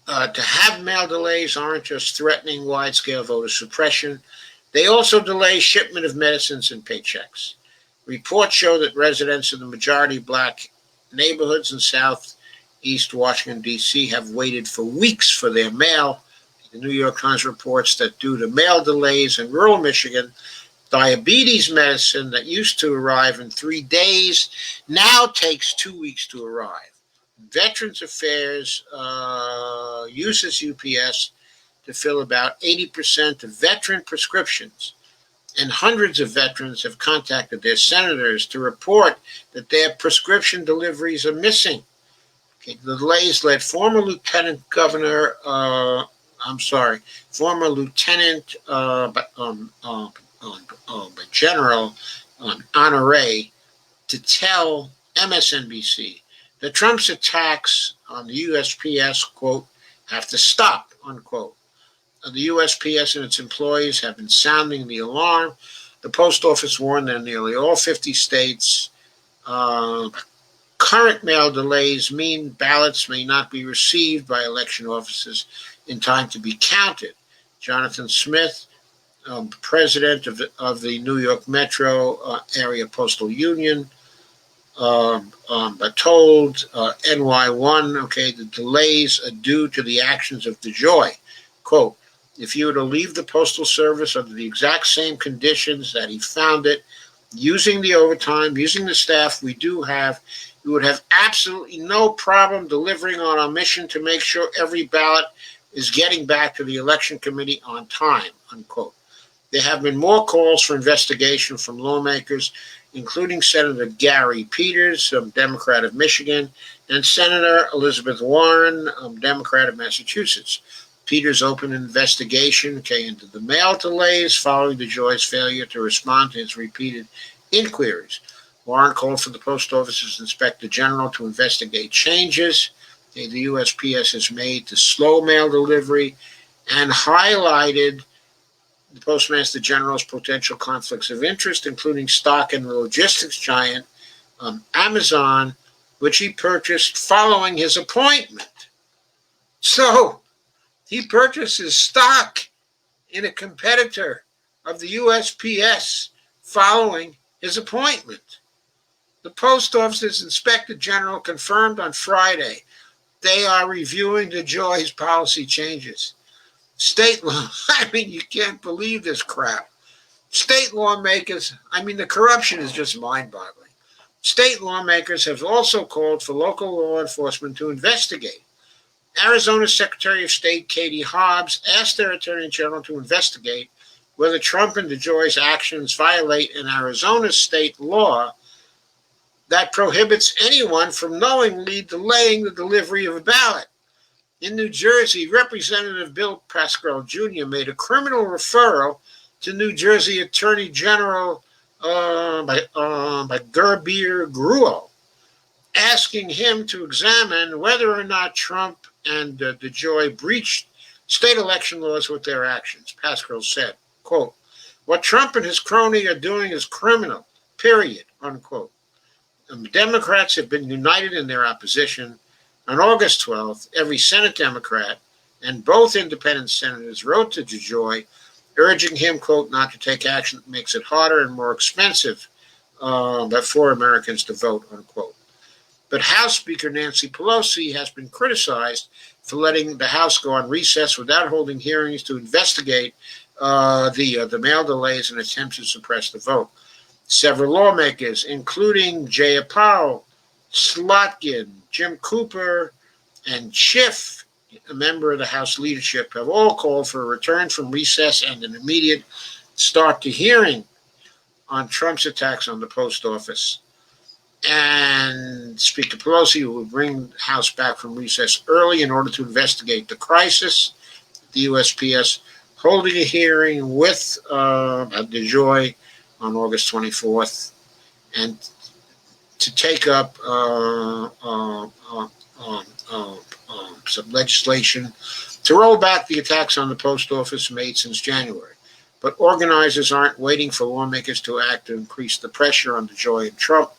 to have mail delays aren't just threatening wide-scale voter suppression. They also delay shipment of medicines and paychecks. Reports show that residents of the majority black neighborhoods in southeast Washington, D.C. have waited for weeks for their mail. The New York Times reports that due to mail delays in rural Michigan, diabetes medicine that used to arrive in 3 days now takes 2 weeks to arrive. Veterans Affairs uses UPS to fill about 80% of veteran prescriptions, and hundreds of veterans have contacted their senators to report that their prescription deliveries are missing. Okay, the delays led former Lieutenant General Honore to tell MSNBC that Trump's attacks on the USPS, quote, have to stop, unquote. The USPS and its employees have been sounding the alarm. The post office warned that in nearly all 50 states, current mail delays mean ballots may not be received by election officers in time to be counted. Jonathan Smith, president of the New York Metro Area Postal Union, told NY1, okay, the delays are due to the actions of DeJoy. Quote, if you were to leave the Postal Service under the exact same conditions that he found it, using the overtime, using the staff we do have, we would have absolutely no problem delivering on our mission to make sure every ballot is getting back to the election committee on time, unquote. There have been more calls for investigation from lawmakers, including Senator Gary Peters, Democrat of Michigan, and Senator Elizabeth Warren, Democrat of Massachusetts. Peters opened an investigation into the mail delays following DeJoy's failure to respond to his repeated inquiries. Warren called for the Post Office's Inspector General to investigate changes the USPS has made to slow mail delivery and highlighted the Postmaster General's potential conflicts of interest, including stock in the logistics giant Amazon, which he purchased following his appointment. So he purchases stock in a competitor of the USPS following his appointment. The Post Office's Inspector General confirmed on Friday they are reviewing DeJoy's policy changes. State law, you can't believe this crap. State lawmakers, the corruption is just mind-boggling. State lawmakers have also called for local law enforcement to investigate. Arizona Secretary of State Katie Hobbs asked their Attorney General to investigate whether Trump and DeJoy's actions violate an Arizona state law that prohibits anyone from knowingly delaying the delivery of a ballot. In New Jersey, Representative Bill Pascrell Jr. made a criminal referral to New Jersey Attorney General by Gurbir Grewal, asking him to examine whether or not Trump and DeJoy breached state election laws with their actions. Pascrell said, quote, what Trump and his crony are doing is criminal, period, unquote. Democrats have been united in their opposition. On August 12th, every Senate Democrat and both independent senators wrote to DeJoy, urging him, quote, not to take action that makes it harder and more expensive for Americans to vote, unquote. But House Speaker Nancy Pelosi has been criticized for letting the House go on recess without holding hearings to investigate the mail delays and attempts to suppress the vote. Several lawmakers, including Jayapal, Slotkin, Jim Cooper, and Schiff, a member of the House leadership, have all called for a return from recess and an immediate start to hearing on Trump's attacks on the post office. And Speaker Pelosi will bring the House back from recess early in order to investigate the crisis. The USPS holding a hearing with DeJoy on August 24th, and to take up some legislation to roll back the attacks on the post office made since January. But organizers aren't waiting for lawmakers to act to increase the pressure on DeJoy and Trump.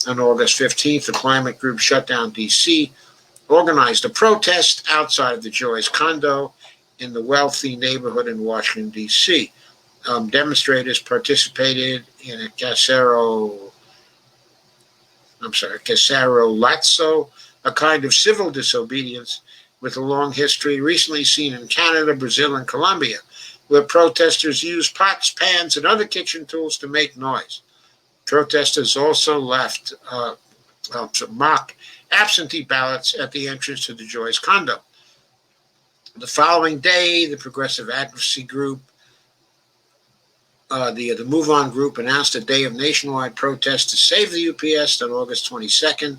On August 15th, the climate group Shut Down D.C. organized a protest outside of DeJoy's condo in the wealthy neighborhood in Washington, D.C. Demonstrators participated in a caserolazzo, a kind of civil disobedience with a long history recently seen in Canada, Brazil, and Colombia, where protesters used pots, pans, and other kitchen tools to make noise. Protesters also left mock absentee ballots at the entrance to DeJoy's condo. The following day, the progressive advocacy group, the Move On group, announced a day of nationwide protest to save the UPS on August 22nd.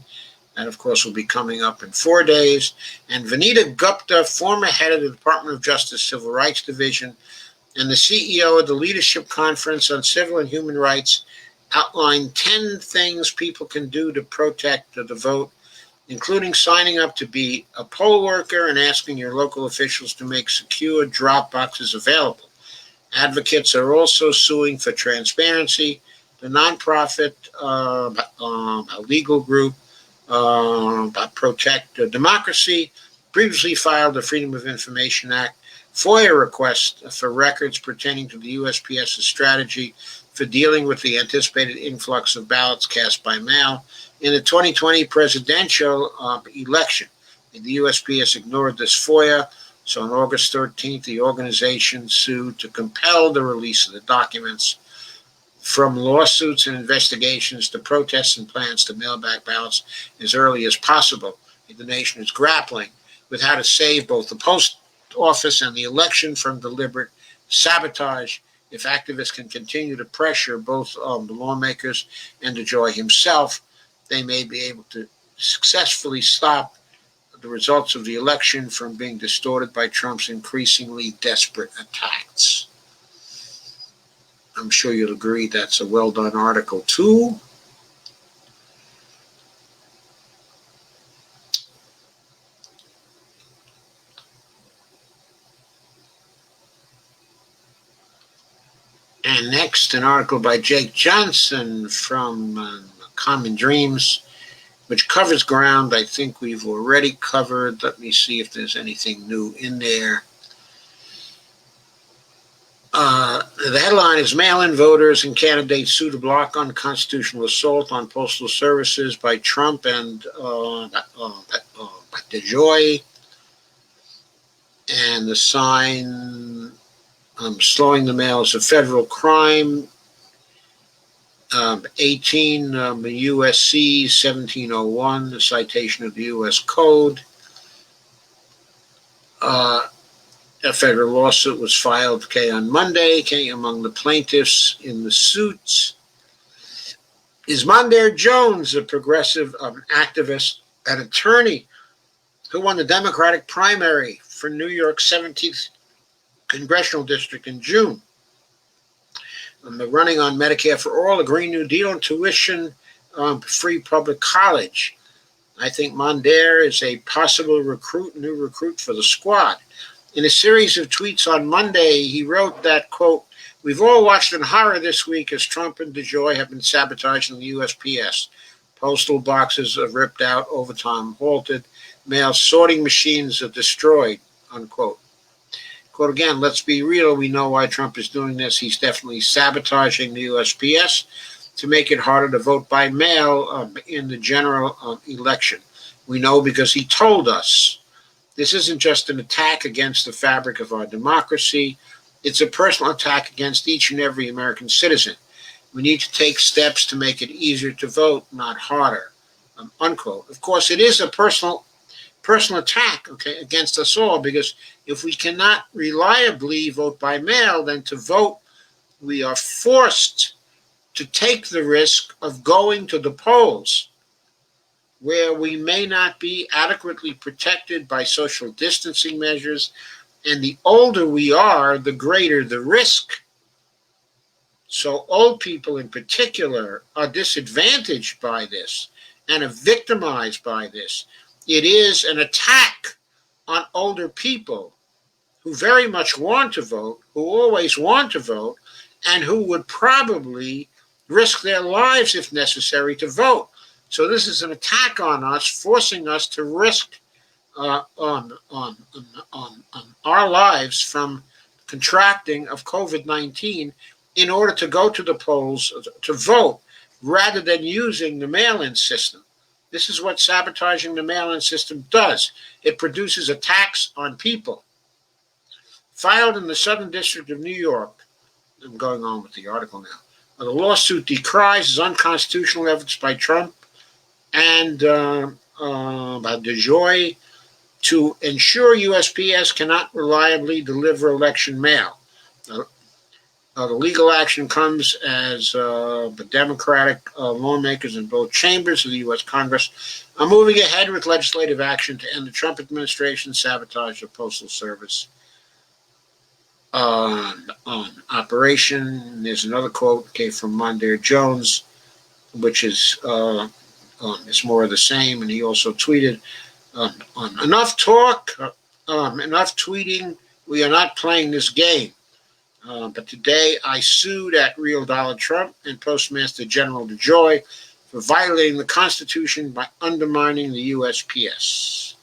That, of course, will be coming up in 4 days. And Vanita Gupta, former head of the Department of Justice Civil Rights Division and the CEO of the Leadership Conference on Civil and Human Rights, outlined 10 things people can do to protect the vote, including signing up to be a poll worker and asking your local officials to make secure drop boxes available. Advocates are also suing for transparency. The nonprofit legal group Protect Democracy previously filed the Freedom of Information Act FOIA request for records pertaining to the USPS's strategy for dealing with the anticipated influx of ballots cast by mail in the 2020 presidential election. The USPS ignored this FOIA, so on August 13th, the organization sued to compel the release of the documents. From lawsuits and investigations to protests and plans to mail back ballots as early as possible, the nation is grappling with how to save both the post office and the election from deliberate sabotage. If activists can continue to pressure both the lawmakers and DeJoy himself, they may be able to successfully stop the results of the election from being distorted by Trump's increasingly desperate attacks. I'm sure you'll agree that's a well-done article, too. And next, an article by Jake Johnson from Common Dreams, which covers ground I think we've already covered. Let me see if there's anything new in there. The headline is Mail-in Voters and Candidates Sue to Block Unconstitutional Assault on Postal Services by Trump and DeJoy. And the sign, slowing the mail is a federal crime. 18 USC 1701, the citation of the U.S. Code. A federal lawsuit was filed on Monday. Among the plaintiffs in the suits is Mondaire Jones, a progressive activist and attorney who won the Democratic primary for New York's 17th congressional district in June. Running on Medicare for All, a Green New Deal, and tuition-free public college. I think Mondaire is a possible new recruit for the squad. In a series of tweets on Monday, he wrote that, quote, "We've all watched in horror this week as Trump and DeJoy have been sabotaging the USPS. Postal boxes are ripped out, overtime halted, mail sorting machines are destroyed," unquote. Quote again, "Let's be real. We know why Trump is doing this. He's definitely sabotaging the USPS to make it harder to vote by mail in the general election. We know because he told us. This isn't just an attack against the fabric of our democracy. It's a personal attack against each and every American citizen. We need to take steps to make it easier to vote, not harder," unquote. Of course, it is a personal attack, against us all, because if we cannot reliably vote by mail, then to vote, we are forced to take the risk of going to the polls, where we may not be adequately protected by social distancing measures, and the older we are, the greater the risk. So old people in particular are disadvantaged by this and are victimized by this. It is an attack on older people who very much want to vote, who always want to vote, and who would probably risk their lives if necessary to vote. So this is an attack on us, forcing us to risk on our lives from contracting of COVID-19 in order to go to the polls to vote rather than using the mail-in system. This is what sabotaging the mail-in system does. It produces attacks on people. Filed in the Southern District of New York, I'm going on with the article now. The lawsuit decries unconstitutional efforts by Trump and by DeJoy to ensure USPS cannot reliably deliver election mail. The legal action comes as the Democratic lawmakers in both chambers of the U.S. Congress are moving ahead with legislative action to end the Trump administration's sabotage of Postal Service on operation. There's another quote came from Mondaire Jones, which is it's more of the same, and he also tweeted, on enough talk, enough tweeting, we are not playing this game. But today I sued at Real Dollar Trump and Postmaster General DeJoy for violating the Constitution by undermining the USPS.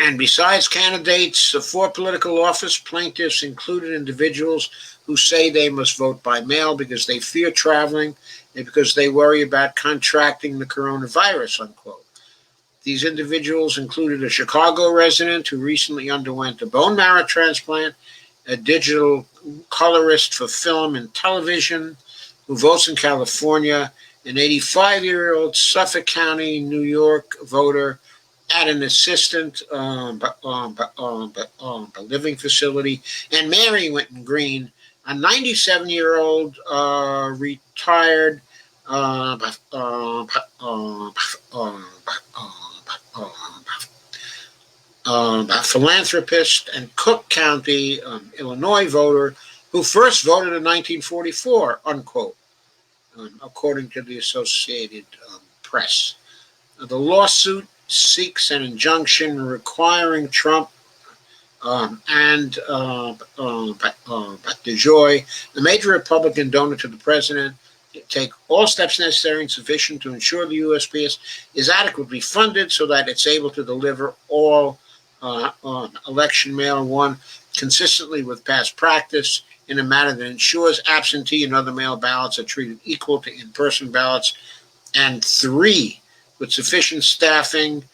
And besides candidates for political office, plaintiffs included individuals who say they must vote by mail because they fear traveling and because they worry about contracting the coronavirus, unquote. These individuals included a Chicago resident who recently underwent a bone marrow transplant, a digital colorist for film and television who votes in California, an 85-year-old Suffolk County, New York voter at an assistant living facility, and Mary Winton Green, a 97-year-old retired philanthropist and Cook County, Illinois voter who first voted in 1944, unquote, according to the Associated Press. The lawsuit seeks an injunction requiring Trump and DeJoy, the major Republican donor to the president, take all steps necessary and sufficient to ensure the USPS is adequately funded so that it's able to deliver all election mail, one, consistently with past practice in a manner that ensures absentee and other mail ballots are treated equal to in-person ballots, and three, with sufficient staffing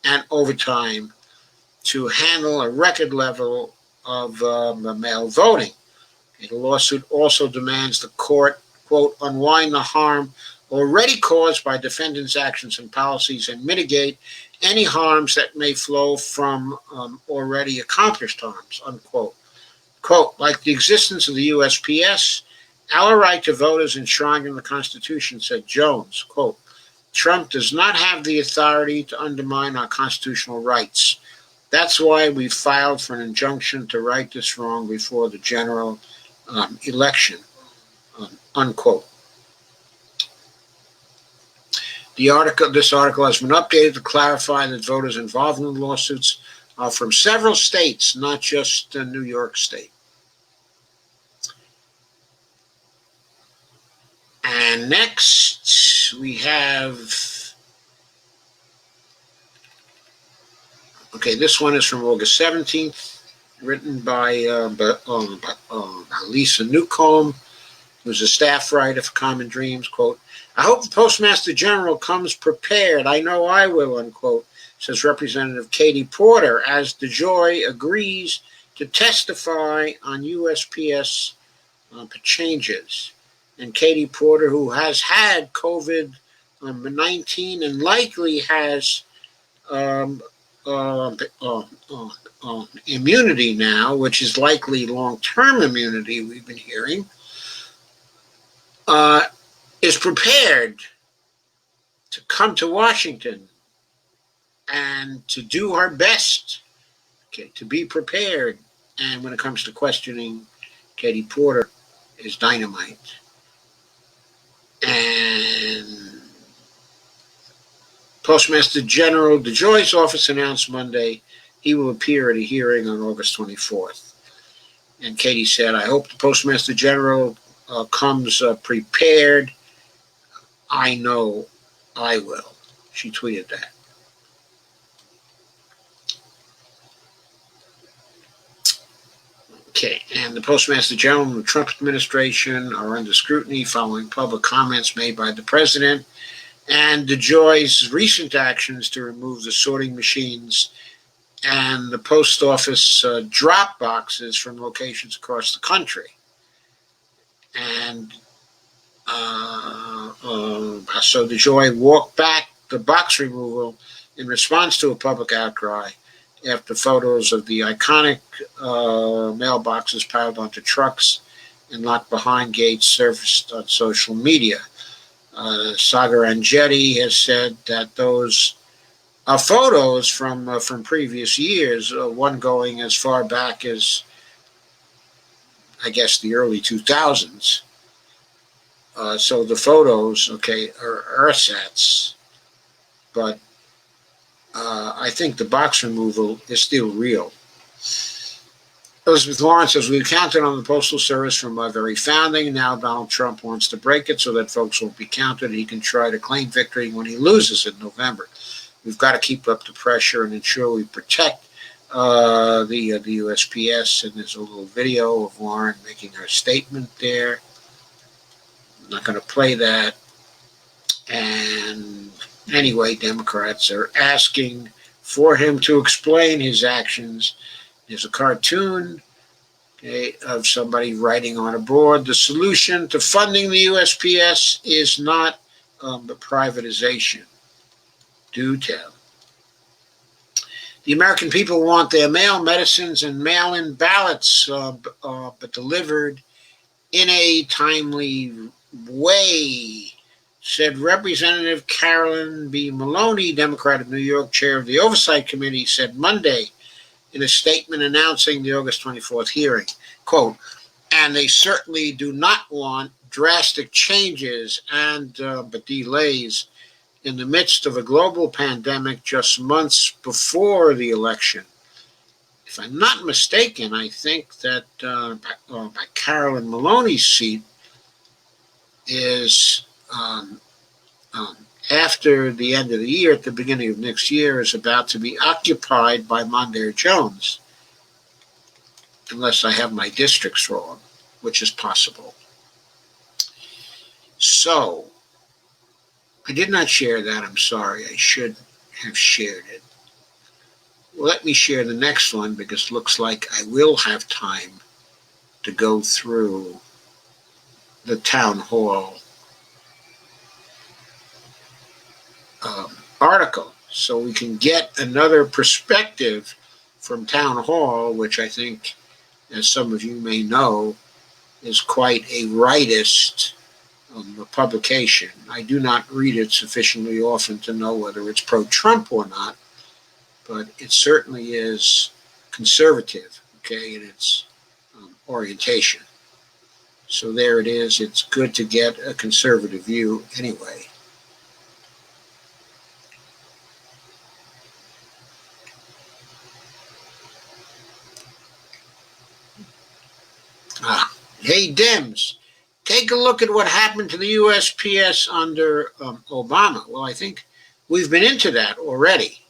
and overtime to handle a record level of mail voting. The lawsuit also demands the court, quote, unwind the harm already caused by defendants' actions and policies and mitigate any harms that may flow from already accomplished harms, unquote. Quote, like the existence of the USPS, our right to vote is enshrined in the Constitution, said Jones. Quote, Trump does not have the authority to undermine our constitutional rights. That's why we filed for an injunction to right this wrong before the general election, unquote. This article has been updated to clarify that voters involved in the lawsuits are from several states, not just New York State. And next we have, okay, this one is from August 17th, written by Lisa Newcomb, who's a staff writer for Common Dreams. Quote, I hope the Postmaster General comes prepared. I know I will, unquote, says Representative Katie Porter, as DeJoy agrees to testify on USPS changes. And Katie Porter, who has had COVID-19 and likely has immunity now, which is likely long-term immunity, we've been hearing, is prepared to come to Washington and to do her best, okay, to be prepared. And when it comes to questioning, Katie Porter is dynamite. And Postmaster General DeJoy's office announced Monday he will appear at a hearing on August 24th. And Katie said, I hope the Postmaster General comes prepared. I know I will. She tweeted that. Okay, and the Postmaster General and the Trump administration are under scrutiny following public comments made by the president and DeJoy's recent actions to remove the sorting machines and the post office drop boxes from locations across the country. And so DeJoy walked back the box removal in response to a public outcry after photos of the iconic mailboxes piled onto trucks and locked behind gates surfaced on social media. Sagar Anjeti has said that those are photos from previous years, one going as far back as, I guess, the early 2000s. So the photos, okay, are ersatz, but I think the box removal is still real. Elizabeth Warren says, we've counted on the Postal Service from our very founding. Now Donald Trump wants to break it so that folks won't be counted. He can try to claim victory when he loses in November. We've got to keep up the pressure and ensure we protect the USPS. And there's a little video of Warren making her statement there. I'm not going to play that. And anyway, Democrats are asking for him to explain his actions. There's a cartoon, okay, of somebody writing on a board. The solution to funding the USPS is not the privatization. Do tell. The American people want their mail medicines and mail-in ballots but delivered in a timely way, said Representative Carolyn B. Maloney, Democrat of New York, chair of the Oversight Committee, said Monday in a statement announcing the August 24th hearing, quote, and they certainly do not want drastic changes and but delays in the midst of a global pandemic just months before the election. If I'm not mistaken, I think that by Carolyn Maloney's seat is after the end of the year, at the beginning of next year, is about to be occupied by Mondaire Jones, unless I have my districts wrong, which is possible. So, I did not share that. I'm sorry. I should have shared it. Well, let me share the next one because it looks like I will have time to go through the town hall article so we can get another perspective from town hall, which I think, as some of you may know, is quite a rightist publication. I do not read it sufficiently often to know whether it's pro-Trump or not, but it certainly is conservative, okay, in its orientation. So there it is. It's good to get a conservative view anyway. Hey, Dems, take a look at what happened to the USPS under Obama. Well, I think we've been into that already.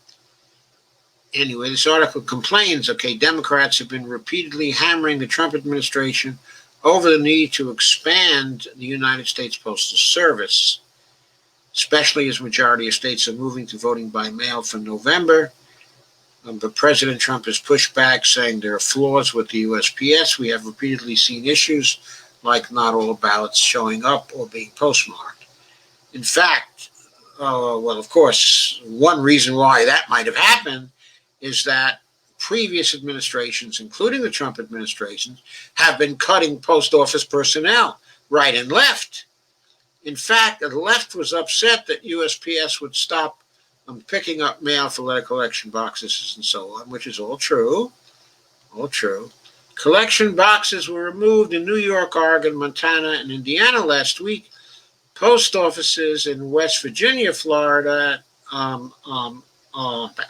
Anyway, this article complains, okay, Democrats have been repeatedly hammering the Trump administration over the need to expand the United States Postal Service, especially as majority of states are moving to voting by mail for November. But President Trump has pushed back, saying there are flaws with the USPS. We have repeatedly seen issues like not all ballots showing up or being postmarked. In fact, well, of course, one reason why that might have happened is that previous administrations, including the Trump administration, have been cutting post office personnel right and left. In fact, the left was upset that USPS would stop picking up mail for letter collection boxes and so on, which is all true. All true. Collection boxes were removed in New York, Oregon, Montana, and Indiana last week. Post offices in West Virginia, Florida, and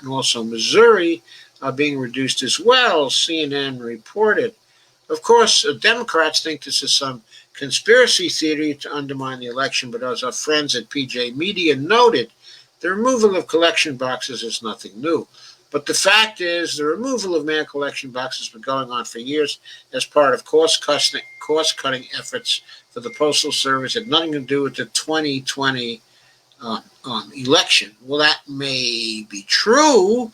also Missouri are being reduced as well, CNN reported. Of course, Democrats think this is some conspiracy theory to undermine the election, but as our friends at PJ Media noted, the removal of collection boxes is nothing new. But the fact is, the removal of mail collection boxes has been going on for years as part of cost-cutting efforts for the Postal Service. It had nothing to do with the 2020 election. Well, that may be true,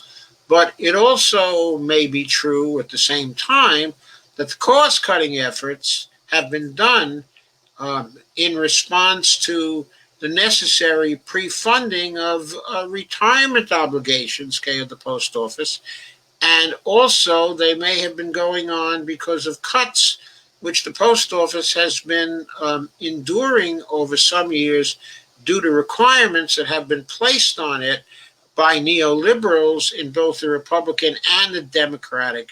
but it also may be true at the same time that the cost-cutting efforts have been done in response to the necessary pre-funding of retirement obligations of the post office, and also they may have been going on because of cuts which the post office has been enduring over some years due to requirements that have been placed on it by neoliberals in both the Republican and the Democratic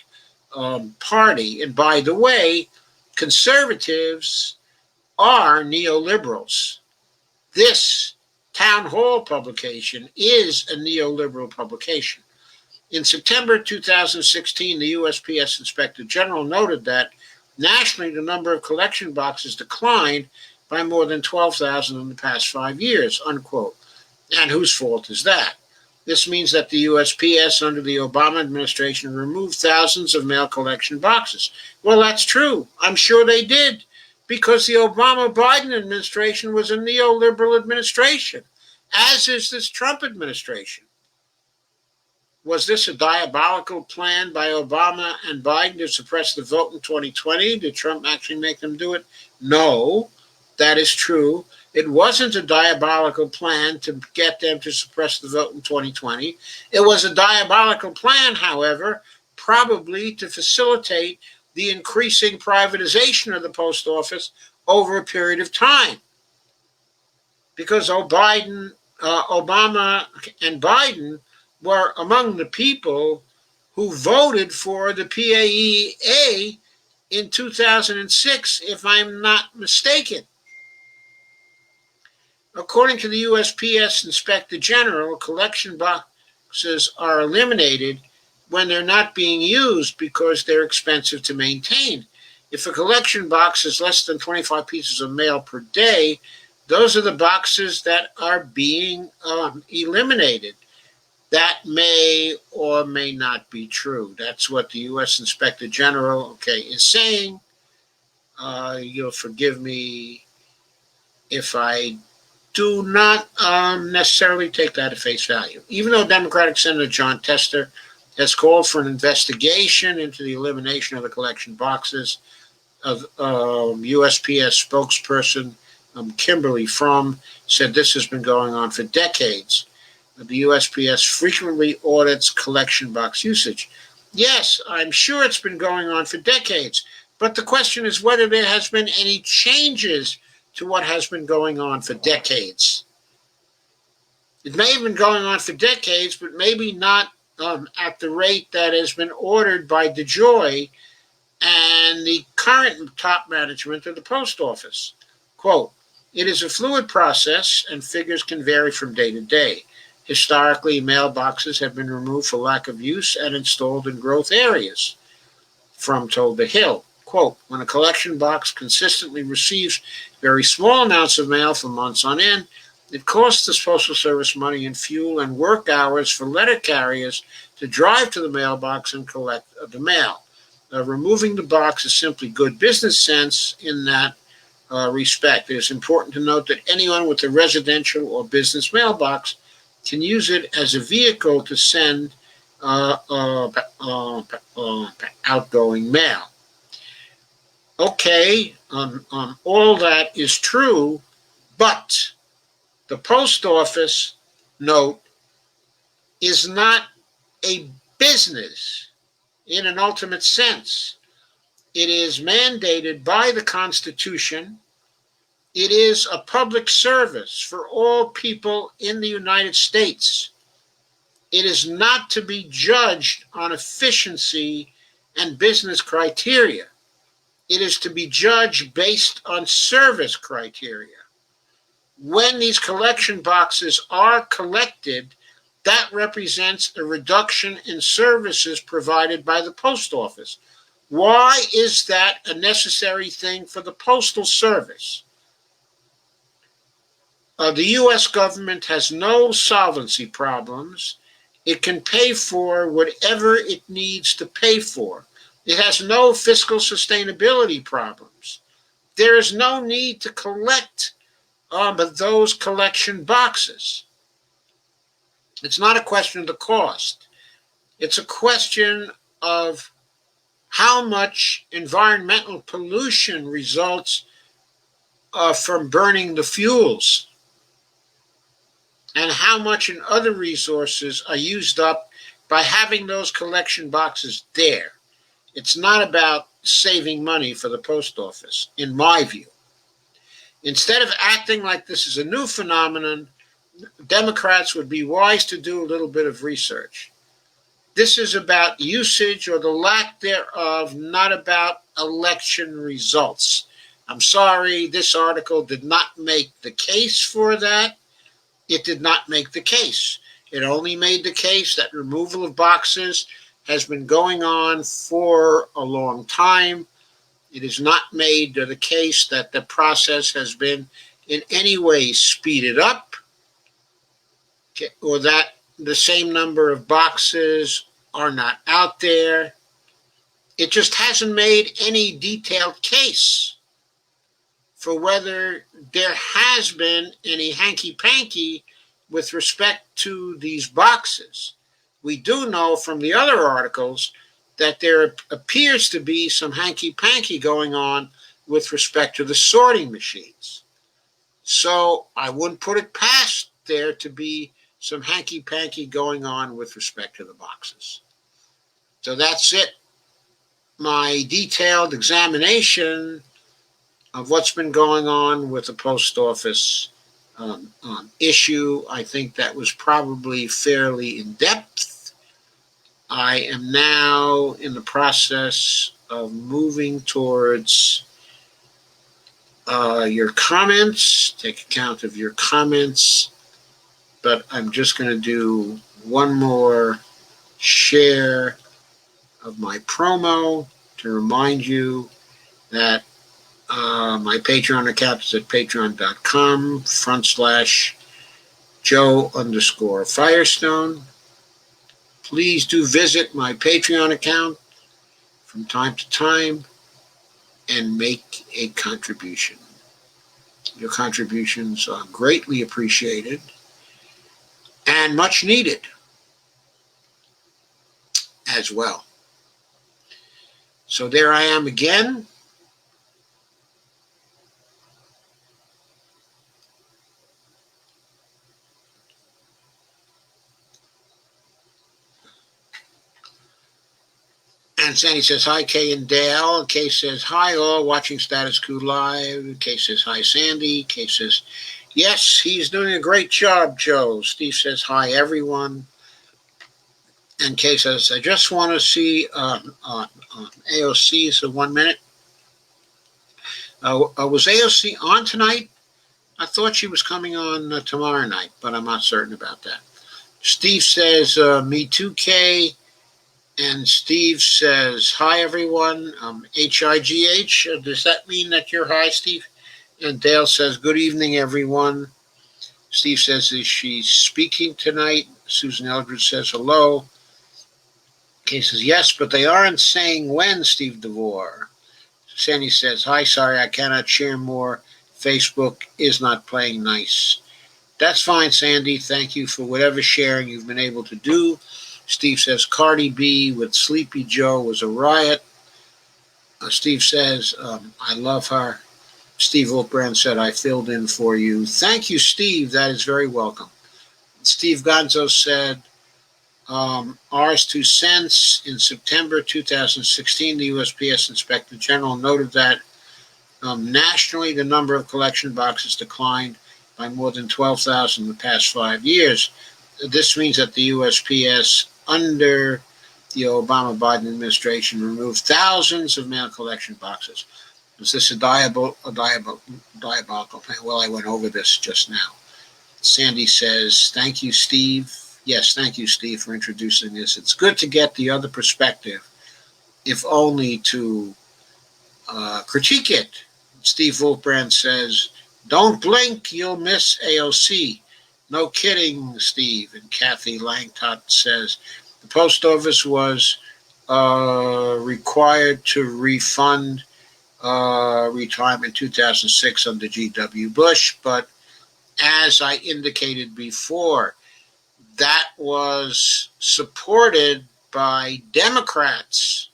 Party. And by the way, conservatives are neoliberals. This town hall publication is a neoliberal publication. In September 2016, the USPS Inspector General noted that nationally the number of collection boxes declined by more than 12,000 in the past 5 years, unquote. And whose fault is that? This means that the USPS under the Obama administration removed thousands of mail collection boxes. Well, that's true. I'm sure they did, because the Obama-Biden administration was a neoliberal administration, as is this Trump administration. Was this a diabolical plan by Obama and Biden to suppress the vote in 2020? Did Trump actually make them do it? No, that is true. It wasn't a diabolical plan to get them to suppress the vote in 2020. It was a diabolical plan, however, probably to facilitate the increasing privatization of the post office over a period of time. Because Obama and Biden were among the people who voted for the PAEA in 2006, if I'm not mistaken. According to the USPS Inspector General, collection boxes are eliminated when they're not being used because they're expensive to maintain. If a collection box is less than 25 pieces of mail per day, those are the boxes that are being eliminated. That may or may not be true. That's what the U.S. Inspector General, is saying. You'll forgive me if I do not necessarily take that at face value. Even though Democratic Senator Jon Tester has called for an investigation into the elimination of the collection boxes, of USPS spokesperson Kimberly Fromm said this has been going on for decades. The USPS frequently audits collection box usage. Yes, I'm sure it's been going on for decades, but the question is whether there has been any changes to what has been going on for decades. It may have been going on for decades, but maybe not at the rate that has been ordered by DeJoy and the current top management of the post office. Quote, "It is a fluid process and figures can vary from day to day. Historically, mailboxes have been removed for lack of use and installed in growth areas," Fromm told The Hill. Quote, "When a collection box consistently receives very small amounts of mail for months on end, it costs the Postal Service money in fuel and work hours for letter carriers to drive to the mailbox and collect the mail. Removing the box is simply good business sense in that respect. It is important to note that anyone with a residential or business mailbox can use it as a vehicle to send outgoing mail." Okay, all that is true, but the post office, note, is not a business in an ultimate sense. It is mandated by the Constitution. It is a public service for all people in the United States. It is not to be judged on efficiency and business criteria. It is to be judged based on service criteria. When these collection boxes are collected, that represents a reduction in services provided by the post office. Why is that a necessary thing for the Postal Service? The U.S. government has no solvency problems. It can pay for whatever it needs to pay for. It has no fiscal sustainability problems. There is no need to collect those collection boxes. It's not a question of the cost. It's a question of how much environmental pollution results from burning the fuels, and how much in other resources are used up by having those collection boxes there. It's not about saving money for the post office, in my view. Instead of acting like this is a new phenomenon, Democrats would be wise to do a little bit of research. This is about usage or the lack thereof, not about election results. I'm sorry, this article did not make the case for that. It did not make the case. It only made the case that removal of boxes has been going on for a long time. It has not made the case that the process has been in any way speeded up, or that the same number of boxes are not out there. It just hasn't made any detailed case for whether there has been any hanky-panky with respect to these boxes. We do know from the other articles that there appears to be some hanky-panky going on with respect to the sorting machines. So I wouldn't put it past there to be some hanky-panky going on with respect to the boxes. So that's it. My detailed examination of what's been going on with the post office issue. I think that was probably fairly in depth. I am now in the process of moving towards your comments, take account of your comments, but I'm just going to do one more share of my promo to remind you that my Patreon account is at patreon.com/Joe_Firestone. Please do visit my Patreon account from time to time and make a contribution. Your contributions are greatly appreciated and much needed as well. So there I am again. And Sandy says, hi, Kay and Dale. Kay says, hi, all, watching Status Coup Live. Kay says, hi, Sandy. Kay says, yes, he's doing a great job, Joe. Steve says, hi, everyone. And Kay says, I just want to see AOC, so 1 minute. Was AOC on tonight? I thought she was coming on tomorrow night, but I'm not certain about that. Steve says, me too, Kay. And Steve says, hi, everyone. HIGH. Does that mean that you're hi, Steve? And Dale says, good evening, everyone. Steve says, is she speaking tonight? Susan Eldridge says, hello. Kay says, yes, but they aren't saying when, Steve DeVore. Sandy says, hi, sorry, I cannot share more. Facebook is not playing nice. That's fine, Sandy. Thank you for whatever sharing you've been able to do. Steve says, Cardi B with Sleepy Joe was a riot. Steve says, I love her. Steve Wiltbrand said, I filled in for you. Thank you, Steve. That is very welcome. Steve Gonzo said, ours 2 cents. In September 2016, the USPS Inspector General noted that nationally, the number of collection boxes declined by more than 12,000 in the past 5 years. This means that the USPS, under the Obama-Biden administration, removed thousands of mail collection boxes. Was this a diabolical plan? Well, I went over this just now. Sandy says, thank you, Steve. Yes, thank you, Steve, for introducing this. It's good to get the other perspective, if only to critique it. Steve Wolfbrand says, "Don't blink, you'll miss AOC." No kidding, Steve. And Kathy Langtot says, the post office was required to refund retirement in 2006 under G.W. Bush, but as I indicated before, that was supported by Democrats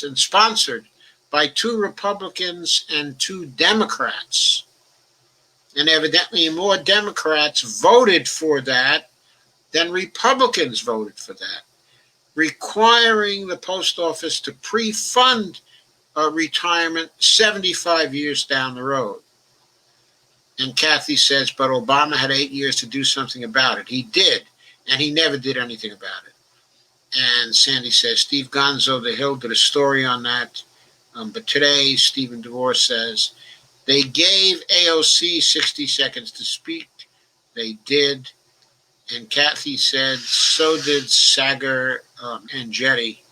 and sponsored by 2 Republicans and 2 Democrats. And evidently more Democrats voted for that than Republicans voted for that, requiring the post office to pre-fund retirement 75 years down the road. And Kathy says, but Obama had 8 years to do something about it. He did, and he never did anything about it. And Sandy says, Steve Gonzo, The Hill, did a story on that. But today, Stephen DeVore says, they gave AOC 60 seconds to speak. They did. And Kathy said, so did Sagar and Jetty.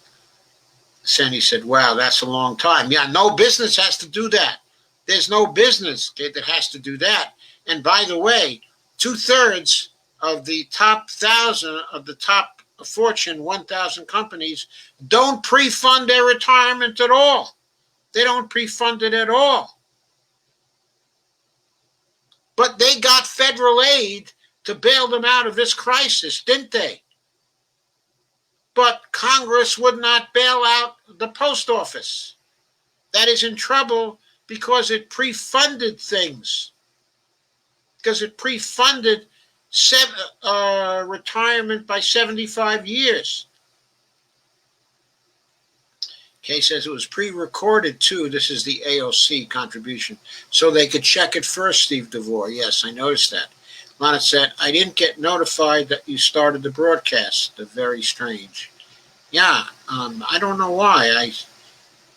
Sandy said, wow, that's a long time. Yeah, no business has to do that. There's no business that has to do that. And by the way, 2/3 of the top 1,000 of the top Fortune 1,000 companies don't pre-fund their retirement at all. They don't pre-fund it at all. But they got federal aid to bail them out of this crisis, didn't they? But Congress would not bail out the post office. That is in trouble because it pre-funded things. Because it pre-funded retirement by 75 years. Kay says it was pre-recorded too. This is the AOC contribution. So they could check it first, Steve DeVore. Yes, I noticed that. Lana said, I didn't get notified that you started the broadcast. Very strange. Yeah, I don't know why.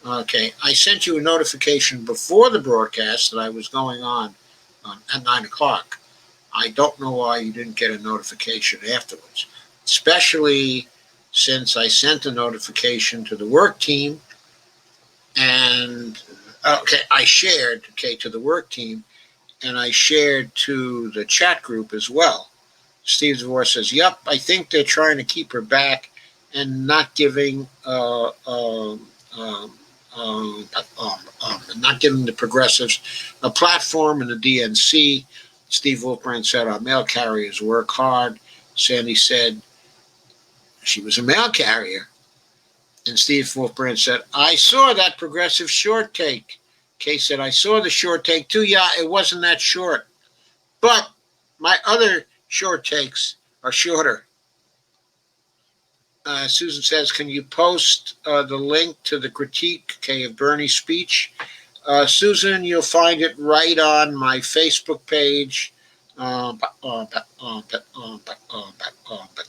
I sent you a notification before the broadcast that I was going on at 9 o'clock. I don't know why you didn't get a notification afterwards, especially since I sent a notification to the work team and, I shared, to the work team, and I shared to the chat group as well. Steve DeVore says, yep, I think they're trying to keep her back and not giving not giving the progressives a platform in the DNC. Steve Wolfbrand said, our mail carriers work hard. Sandy said she was a mail carrier. And Steve Wolfbrand said, I saw that progressive short take. Kay said, I saw the short take too. Yeah, it wasn't that short. But my other short takes are shorter. Susan says, can you post the link to the critique, of Bernie's speech? Susan, you'll find it right on my Facebook page. But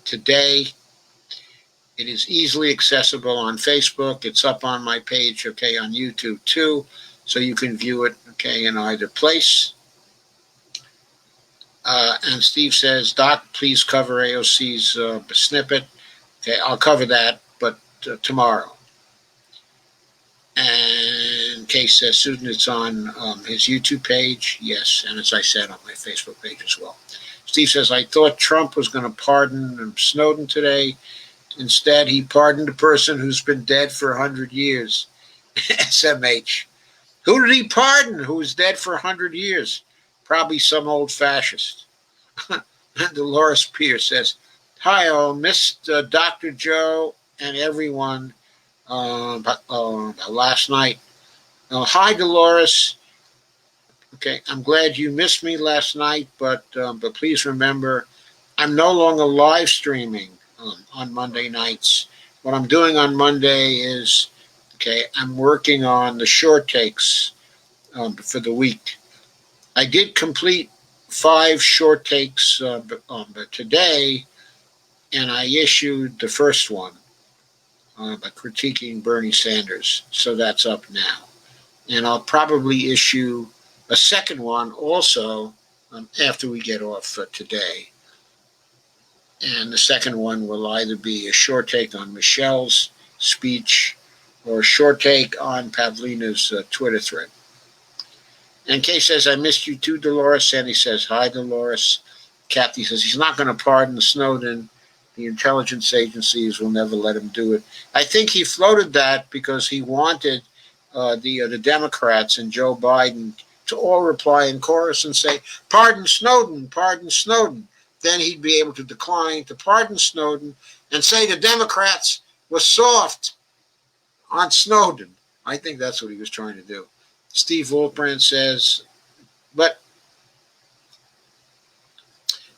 today, it is easily accessible on Facebook. It's up on my page, on YouTube too. So you can view it, in either place. And Steve says, Doc, please cover AOC's snippet. Okay, I'll cover that, but tomorrow. And Kay says, Susan, it's on his YouTube page. Yes, and as I said, on my Facebook page as well. Steve says, I thought Trump was going to pardon Snowden today. Instead, he pardoned a person who's been dead for 100 years. SMH. Who did he pardon who was dead for 100 years? Probably some old fascist. Dolores Pierce says, hi, all. Missed Dr. Joe and everyone last night. Hi, Dolores. Okay, I'm glad you missed me last night, but please remember, I'm no longer live streaming on Monday nights. What I'm doing on Monday is, I'm working on the short takes for the week. I did complete 5 short takes but today, and I issued the first one by critiquing Bernie Sanders. So that's up now. And I'll probably issue a second one also after we get off today. And the second one will either be a short take on Michelle's speech or a short take on Pavlina's Twitter thread. And Kay says, I missed you too, Dolores. Sandy says, hi, Dolores. Kathy says, he's not going to pardon Snowden. The intelligence agencies will never let him do it. I think he floated that because he wanted the Democrats and Joe Biden to all reply in chorus and say, pardon Snowden, pardon Snowden. Then he'd be able to decline to pardon Snowden and say the Democrats were soft on Snowden. I think that's what he was trying to do. Steve Wolfbrand says, but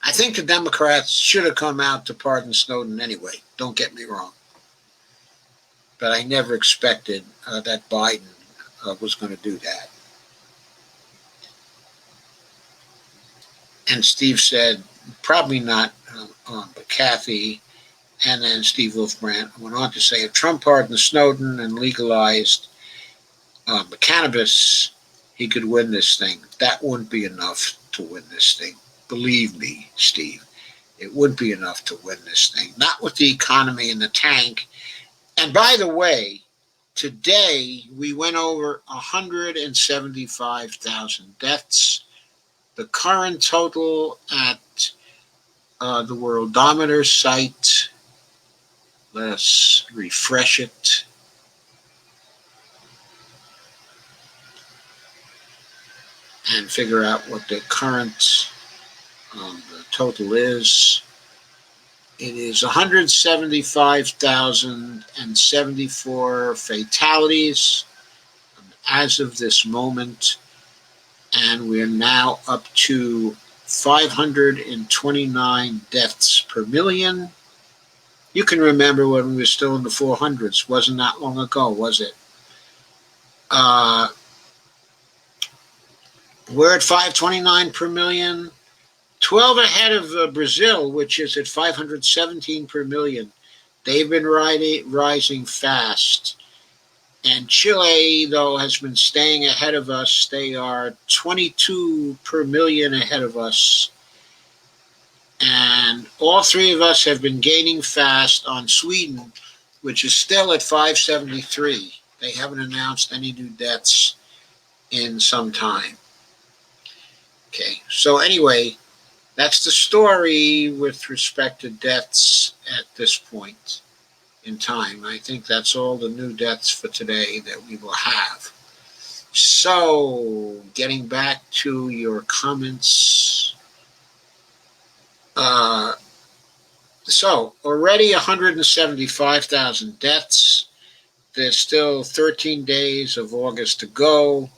I think the Democrats should have come out to pardon Snowden anyway. Don't get me wrong. But I never expected that Biden was going to do that. And Steve said, probably not, but Kathy. And then Steve Wolfbrand went on to say, if Trump pardoned Snowden and legalized cannabis, he could win this thing. That wouldn't be enough to win this thing. Believe me, Steve, it wouldn't be enough to win this thing. Not with the economy in the tank. And by the way, today we went over 175,000 deaths. The current total at the Worldometer site, let's refresh it. And figure out what the current the total is. It is 175,074 fatalities as of this moment. And we're now up to 529 deaths per million. You can remember when we were still in the 400s. Wasn't that long ago, was it? We're at 529 per million. 12 ahead of Brazil, which is at 517 per million. They've been rising fast. And Chile, though, has been staying ahead of us. They are 22 per million ahead of us. And all three of us have been gaining fast on Sweden, which is still at 573. They haven't announced any new deaths in some time. Okay, so anyway, that's the story with respect to deaths at this point in time. I think that's all the new deaths for today that we will have. So, getting back to your comments. So, already 175,000 deaths. There's still 13 days of August to go.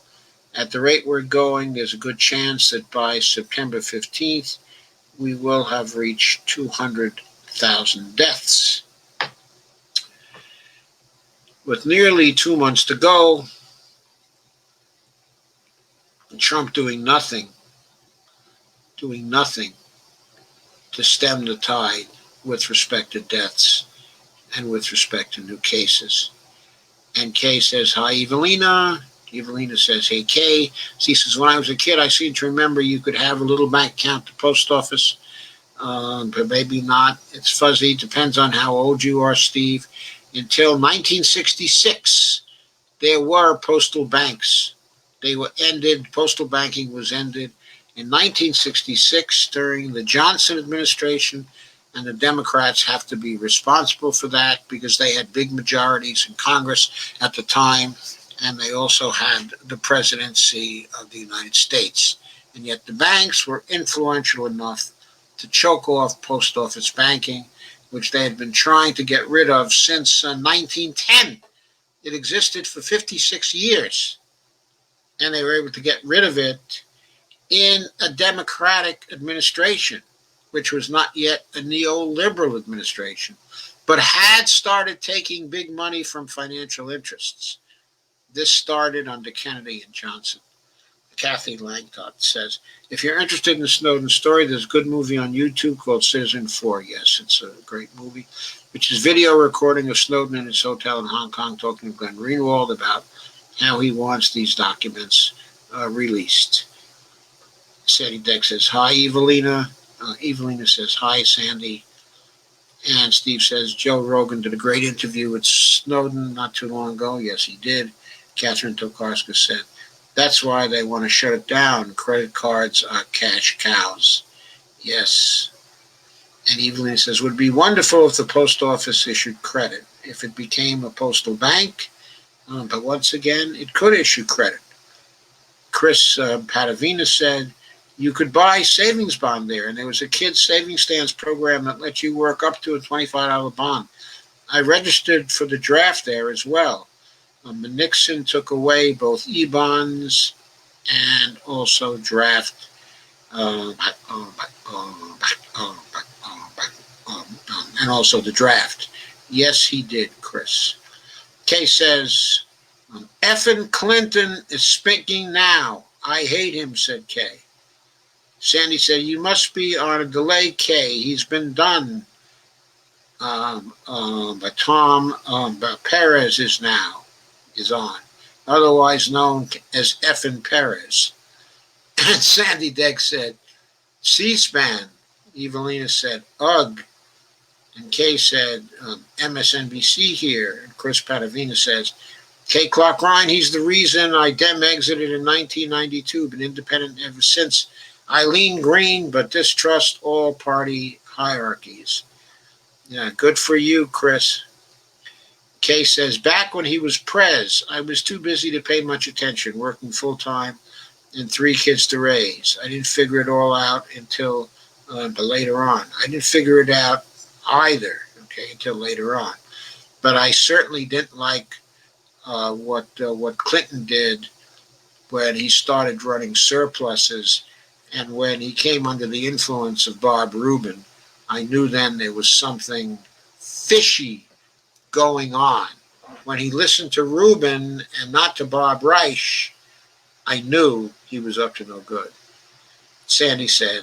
At the rate we're going, there's a good chance that by September 15th, we will have reached 200,000 deaths. With nearly 2 months to go, Trump doing nothing to stem the tide with respect to deaths and with respect to new cases. And Kay says, hi, Evelina. Evelina says, hey, Kay. She says, when I was a kid, I seem to remember you could have a little bank account at the post office, but maybe not. It's fuzzy. Depends on how old you are, Steve. Until 1966, there were postal banks. They were ended. Postal banking was ended in 1966 during the Johnson administration, and the Democrats have to be responsible for that because they had big majorities in Congress at the time, and they also had the presidency of the United States. And yet the banks were influential enough to choke off post office banking, which they had been trying to get rid of since 1910. It existed for 56 years, and they were able to get rid of it in a Democratic administration, which was not yet a neoliberal administration, but had started taking big money from financial interests. This started under Kennedy and Johnson. Kathy Langtot says, if you're interested in the Snowden story, there's a good movie on YouTube called Citizen 4. Yes, it's a great movie, which is video recording of Snowden in his hotel in Hong Kong talking to Glenn Greenwald about how he wants these documents released. Sandy Deck says, hi, Evelina. Evelina says, hi, Sandy. And Steve says, Joe Rogan did a great interview with Snowden not too long ago. Yes, he did. Catherine Tokarska said, that's why they want to shut it down. Credit cards are cash cows. Yes. And Evelyn says, would be wonderful if the post office issued credit. If it became a postal bank, but once again, it could issue credit. Chris Patavina said, you could buy savings bond there, and there was a kids savings stands program that let you work up to a $25 bond. I registered for the draft there as well. Nixon took away both e-bonds and also draft and also the draft. Yes, he did, Chris. Kay says, effing Clinton is speaking now. I hate him, said Kay. Sandy said, you must be on a delay, Kay. He's been done. But Tom Perez is on, otherwise known as effing Perez. And Sandy Deck said, C-SPAN. Evelina said, ugh. And Kay said, MSNBC here. And Chris Patavina says, Kay Clark Ryan, he's the reason I dem exited in 1992, been independent ever since. Eileen Green, but distrust all party hierarchies. Yeah, good for you, Chris. Kay says, back when he was prez, I was too busy to pay much attention, working full-time and 3 kids to raise. I didn't figure it all out until later on. I didn't figure it out either, until later on. But I certainly didn't like what Clinton did when he started running surpluses, and when he came under the influence of Bob Rubin. I knew then there was something fishy going on. When he listened to Rubin and not to Bob Reich, I knew he was up to no good. Sandy said,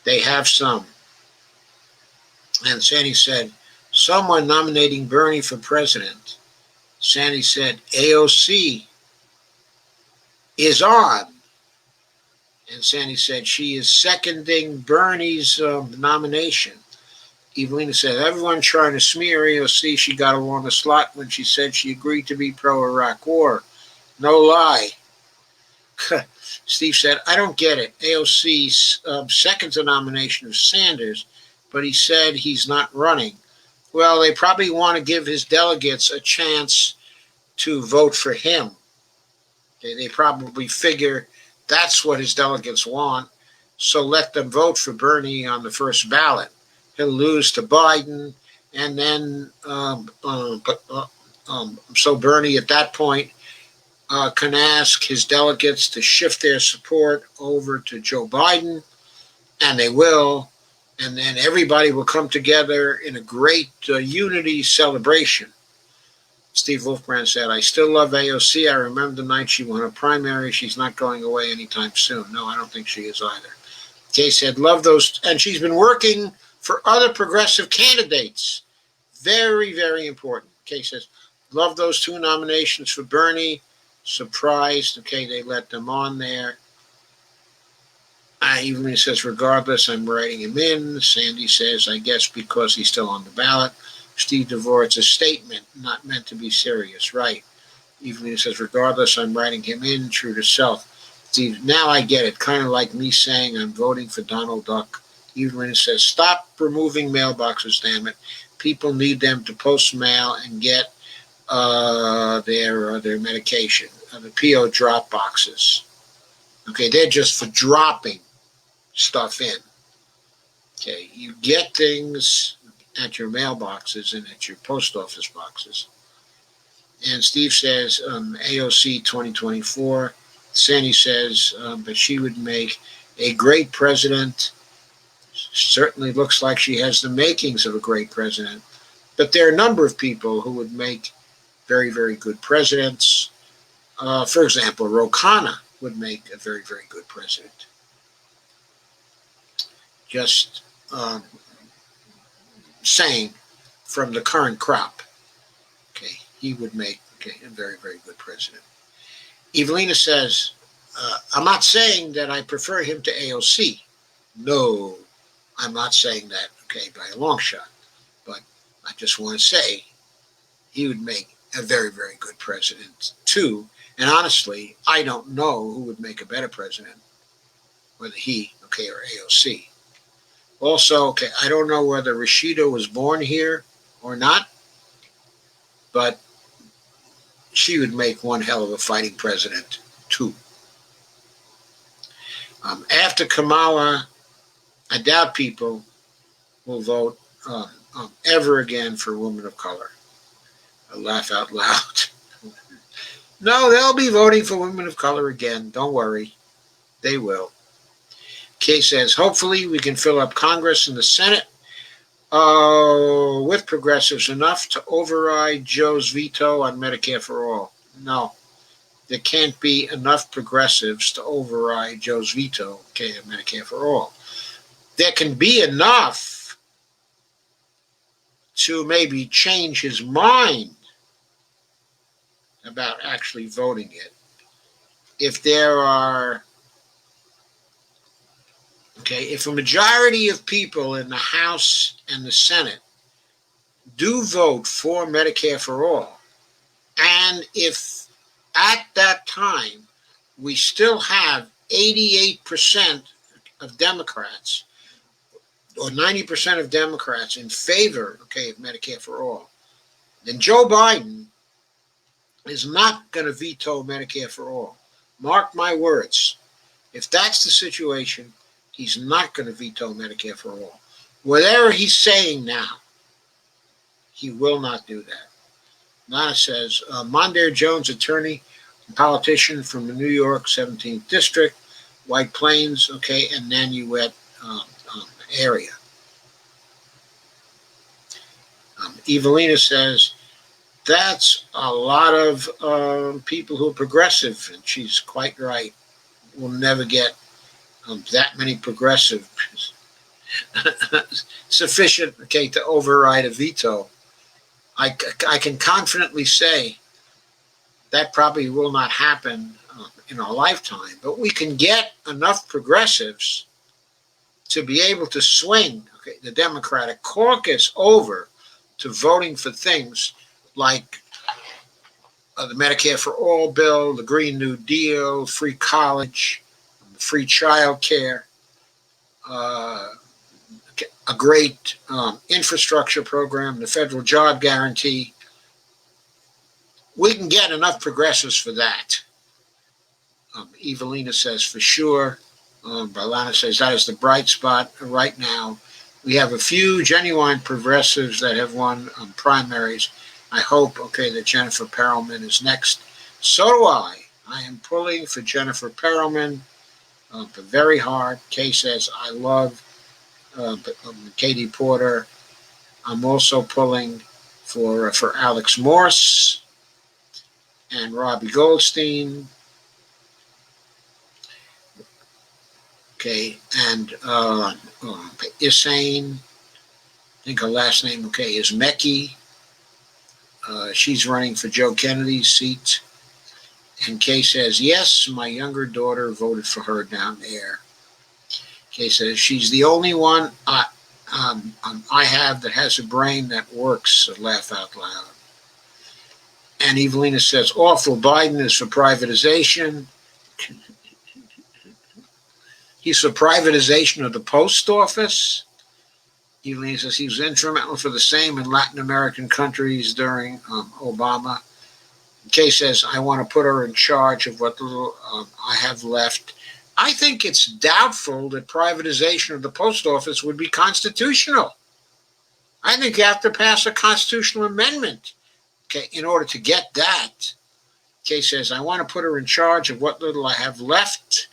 they have some. And Sandy said, someone nominating Bernie for president. Sandy said, AOC is on. And Sandy said, she is seconding Bernie's nomination. Evelina said, everyone trying to smear AOC. She got along the slot when she said she agreed to be pro-Iraq war. No lie. Steve said, I don't get it. AOC seconds the nomination of Sanders, but he said he's not running. Well, they probably want to give his delegates a chance to vote for him. They probably figure that's what his delegates want, so let them vote for Bernie on the first ballot. He'll lose to Biden, and then so Bernie at that point can ask his delegates to shift their support over to Joe Biden, and they will, and then everybody will come together in a great unity celebration. Steve Wolfbrand said, I still love AOC. I remember the night she won a primary. She's not going away anytime soon. No, I don't think she is either. Kay said, love those, and she's been working for other progressive candidates. Very, very important. Kay says, love those 2 nominations for Bernie. Surprised, they let them on there. Even he says, regardless, I'm writing him in. Sandy says, I guess because he's still on the ballot. Steve DeVore, it's a statement, not meant to be serious, right? Even he says, regardless, I'm writing him in, true to self. Steve, now I get it, kind of like me saying I'm voting for Donald Duck. Evelyn says, stop removing mailboxes, damn it. People need them to post mail and get their medication. The PO drop boxes. They're just for dropping stuff in. You get things at your mailboxes and at your post office boxes. And Steve says, AOC 2024. Sandy says, but she would make a great president. Certainly looks like she has the makings of a great president. But there are a number of people who would make very, very good presidents. For example, Ro Khanna would make a very, very good president. Just saying, from the current crop, he would make a very, very good president. Evelina says, I'm not saying that I prefer him to AOC. No, I'm not saying that, okay, by a long shot. But I just want to say he would make a very, very good president, too. And honestly, I don't know who would make a better president, whether he, okay, or AOC. Also, okay, I don't know whether Rashida was born here or not, but she would make one hell of a fighting president, too. After Kamala, I doubt people will vote ever again for women of color. I laugh out loud. No, they'll be voting for women of color again. Don't worry. They will. Kay says, hopefully we can fill up Congress and the Senate with progressives enough to override Joe's veto on Medicare for all. No, there can't be enough progressives to override Joe's veto, okay, of Medicare for all. There can be enough to maybe change his mind about actually voting it. If there are, okay, if a majority of people in the House and the Senate do vote for Medicare for all, and if at that time we still have 88% of Democrats or 90% of Democrats in favor, okay, of Medicare for all, then Joe Biden is not going to veto Medicare for all. Mark my words. If that's the situation, he's not going to veto Medicare for all. Whatever he's saying now, he will not do that. Nana says, Mondaire Jones, attorney and politician from the New York 17th District, White Plains, okay, and Nanuet area. Evelina says, that's a lot of people who are progressive, and she's quite right. We'll never get that many progressive sufficient, okay, to override a veto. I can confidently say that probably will not happen in our lifetime, but we can get enough progressives to be able to swing, okay, the Democratic caucus over to voting for things like the Medicare for All bill, the Green New Deal, free college, free child care, a great infrastructure program, the federal job guarantee. We can get enough progressives for that. Evelina says for sure. Barlana says that is the bright spot right now. We have a few genuine progressives that have won primaries. I hope, okay, that Jennifer Perelman is next. So do I. I am pulling for Jennifer Perelman, but very hard. Kay says I love Katie Porter. I'm also pulling for Alex Morse and Robbie Goldstein. Okay, and Isane, I think her last name, okay, is Mecki. She's running for Joe Kennedy's seat. And Kay says, yes, my younger daughter voted for her down there. Kay says, she's the only one I have that has a brain that works, so laugh out loud. And Evelina says, awful, Biden is for privatization. He's for privatization of the post office. Evelina says he was instrumental for the same in Latin American countries during Obama. Kay says, I want to put her in charge of what little I have left. I think it's doubtful that privatization of the post office would be constitutional. I think you have to pass a constitutional amendment, okay, in order to get that. Kay says, I want to put her in charge of what little I have left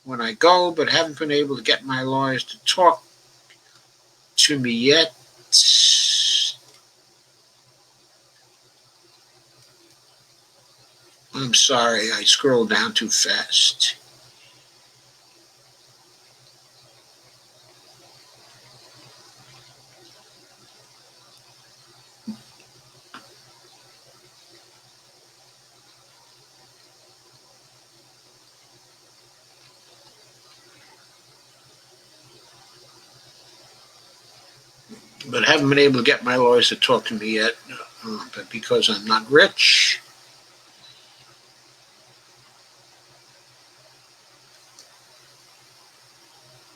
when I go, but haven't been able to get my lawyers to talk to me yet. I'm sorry, I scrolled down too fast. but haven't been able to get my lawyers to talk to me yet. But because I'm not rich.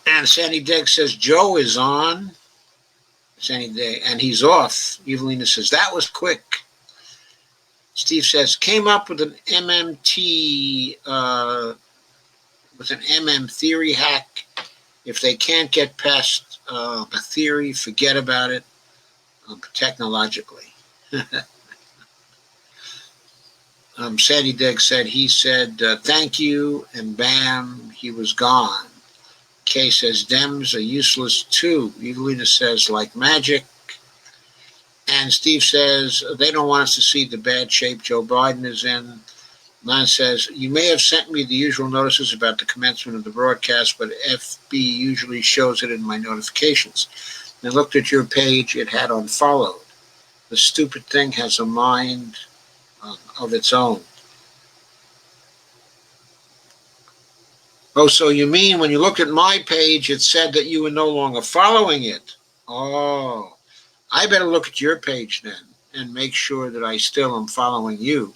And Sandy Degg says Joe is on. Sandy Degg, and he's off. Evelina says that was quick. Steve says came up with an MMT with an MM theory hack. If they can't get past the theory, forget about it. Technologically. Sandy Degg said he said thank you, and bam, he was gone. Kay says Dems are useless too. Evelina says like magic. And Steve says they don't want us to see the bad shape Joe Biden is in. Lon says, you may have sent me the usual notices about the commencement of the broadcast, but FB usually shows it in my notifications. I looked at your page, it had unfollowed. The stupid thing has a mind of its own. Oh, so you mean when you looked at my page, it said that you were no longer following it? Oh, I better look at your page then and make sure that I still am following you,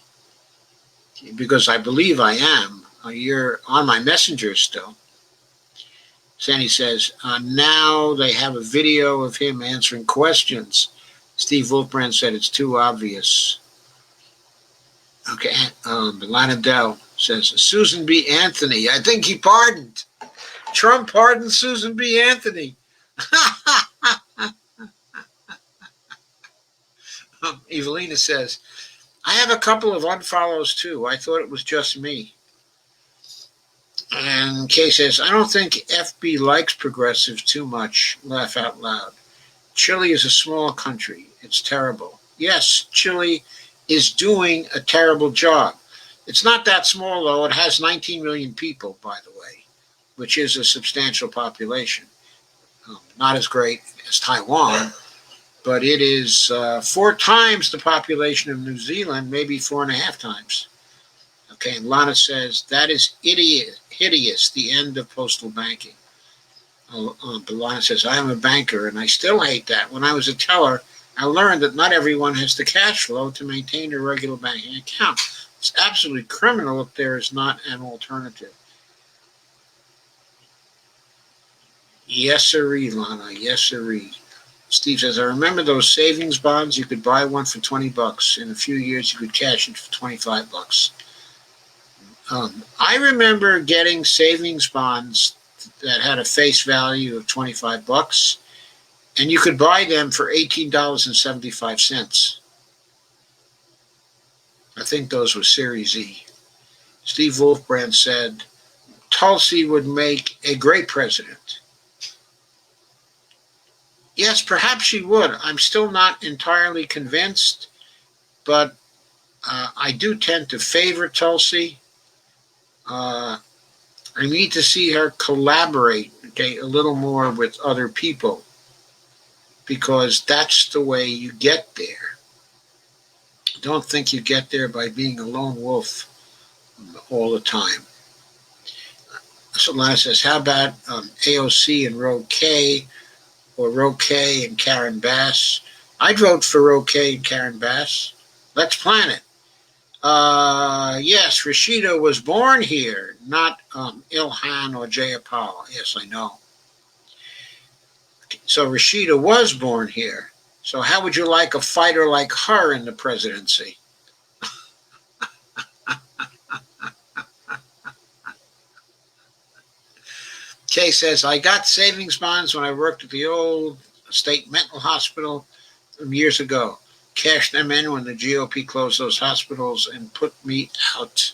because I believe I am. You're on my messenger still. Sandy says, now they have a video of him answering questions. Steve Wolfbrand said it's too obvious. Okay, Lana Dell says, Susan B. Anthony. I think he pardoned. Trump pardoned Susan B. Anthony. Evelina says, I have a couple of unfollows too. I thought it was just me. And Kay says, I don't think FB likes progressives too much. Laugh out loud. Chile is a small country. It's terrible. Yes, Chile is doing a terrible job. It's not that small, though. It has 19 million people, by the way, which is a substantial population. Not as great as Taiwan, but it is 4 times the population of New Zealand, maybe 4.5 times. Okay, and Lana says, that is hideous, the end of postal banking. But Lana says, I am a banker, and I still hate that. When I was a teller, I learned that not everyone has the cash flow to maintain a regular banking account. It's absolutely criminal if there is not an alternative. Yes, sirree, Lana. Yes, sirree. Steve says, I remember those savings bonds. You could buy one for $20. In a few years, you could cash it for $25. I remember getting savings bonds that had a face value of $25, and you could buy them for $18.75. I think those were Series E. Steve Wolfbrand said, Tulsi would make a great president. Yes, perhaps she would. I'm still not entirely convinced, but I do tend to favor Tulsi. I need to see her collaborate, a little more with other people, because that's the way you get there. Don't think you get there by being a lone wolf all the time. So Lana says, how about AOC and Ro Kay, or Ro Kay and Karen Bass? I'd vote for Ro Kay and Karen Bass. Let's plan it. Yes, Rashida was born here, not Ilhan or Jayapal. Yes, I know. So Rashida was born here. So how would you like a fighter like her in the presidency? Kay says, I got savings bonds when I worked at the old state mental hospital years ago. Cashed them in when the GOP closed those hospitals and put me out.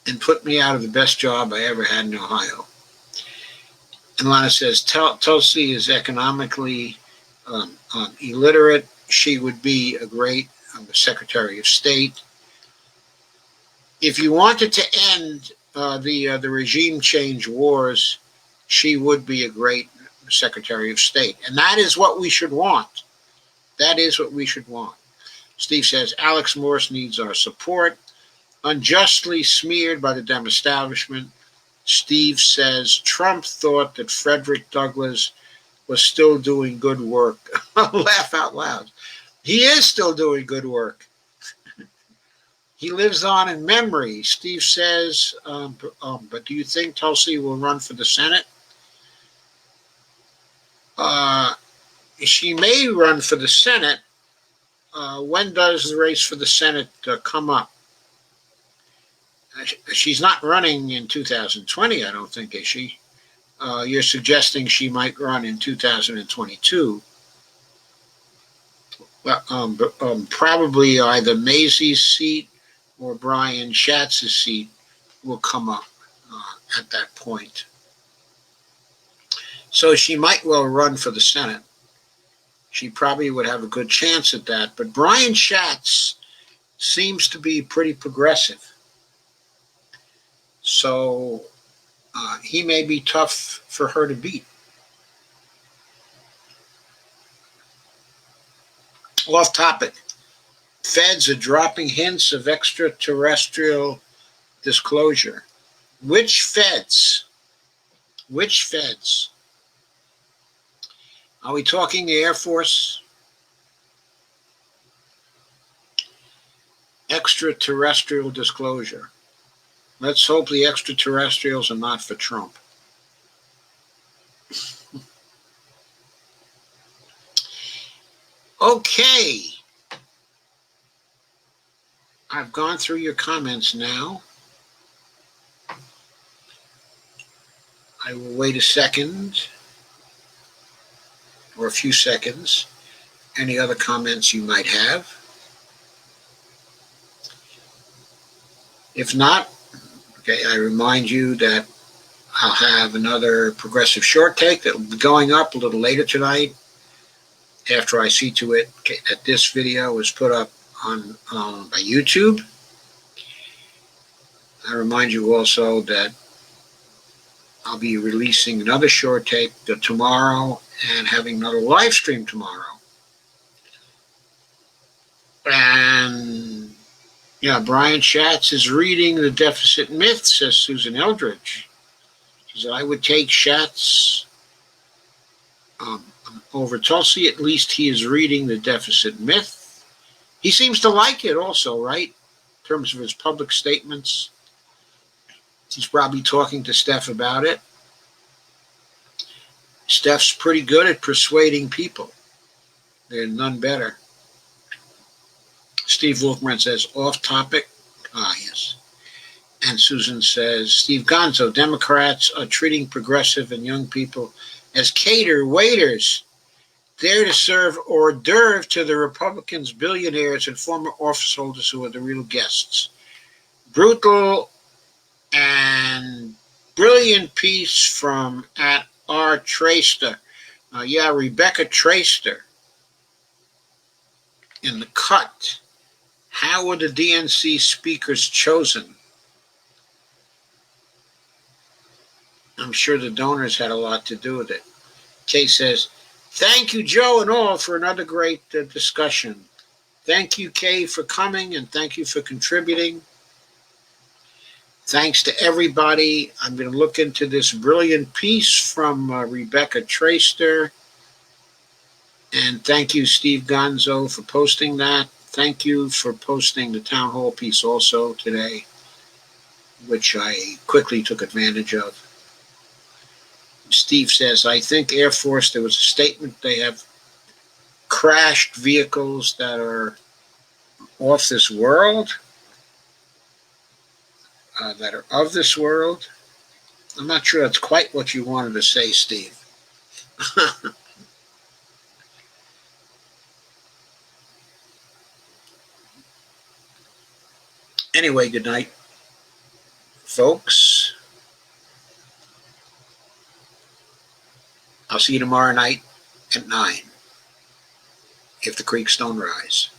And put me out of the best job I ever had in Ohio. And Lana says, Tulsi is economically illiterate. She would be a great Secretary of State. If you wanted to end the regime change wars, she would be a great Secretary of State. And that is what we should want. That is what we should want. Steve says, Alex Morse needs our support. Unjustly smeared by the Dem establishment. Steve says Trump thought that Frederick Douglass was still doing good work. Laugh out loud. He is still doing good work. He lives on in memory. Steve says, but do you think Tulsi will run for the Senate? She may run for the Senate. When does the race for the Senate come up? She's not running in 2020, I don't think, is she? You're suggesting she might run in 2022. Well, probably either Maisie's seat or Brian Schatz's seat will come up at that point. So she might well run for the Senate. She probably would have a good chance at that. But Brian Schatz seems to be pretty progressive. So he may be tough for her to beat. Off topic. Feds are dropping hints of extraterrestrial disclosure. Which feds? Which feds? Are we talking the Air Force? Extraterrestrial disclosure. Let's hope the extraterrestrials are not for Trump. Okay. I've gone through your comments now. I will wait a second or a few seconds. Any other comments you might have? If not, okay, I remind you that I'll have another progressive short take that will be going up a little later tonight after I see to it that this video is put up on by YouTube. I remind you also that I'll be releasing another short tape tomorrow and having another live stream tomorrow. And yeah, Brian Schatz is reading The Deficit Myth, says Susan Eldridge. She said, I would take Schatz over Tulsi. At least he is reading The Deficit Myth. He seems to like it also, right? In terms of his public statements. He's probably talking to Steph about it. Steph's pretty good at persuading people. There's none better. Steve Wolfman says, off topic. Yes. And Susan says, Steve Gonzo, Democrats are treating progressive and young people as cater waiters, there to serve hors d'oeuvre to the Republicans, billionaires, and former office holders who are the real guests. Brutal and brilliant piece from at R. Traster. Rebecca Traster in the cut. How were the DNC speakers chosen? I'm sure the donors had a lot to do with it. Kay says, thank you, Joe and all, for another great discussion. Thank you, Kay, for coming, and thank you for contributing. Thanks to everybody. I'm going to look into this brilliant piece from Rebecca Traster. And thank you, Steve Gonzo, for posting that. Thank you for posting the town hall piece also today, which I quickly took advantage of. Steve says, I think Air Force, there was a statement they have crashed vehicles that are off this world. That are of this world. I'm not sure that's quite what you wanted to say, Steve. Anyway, good night, folks. I'll see you tomorrow night at 9, if the creeks don't rise.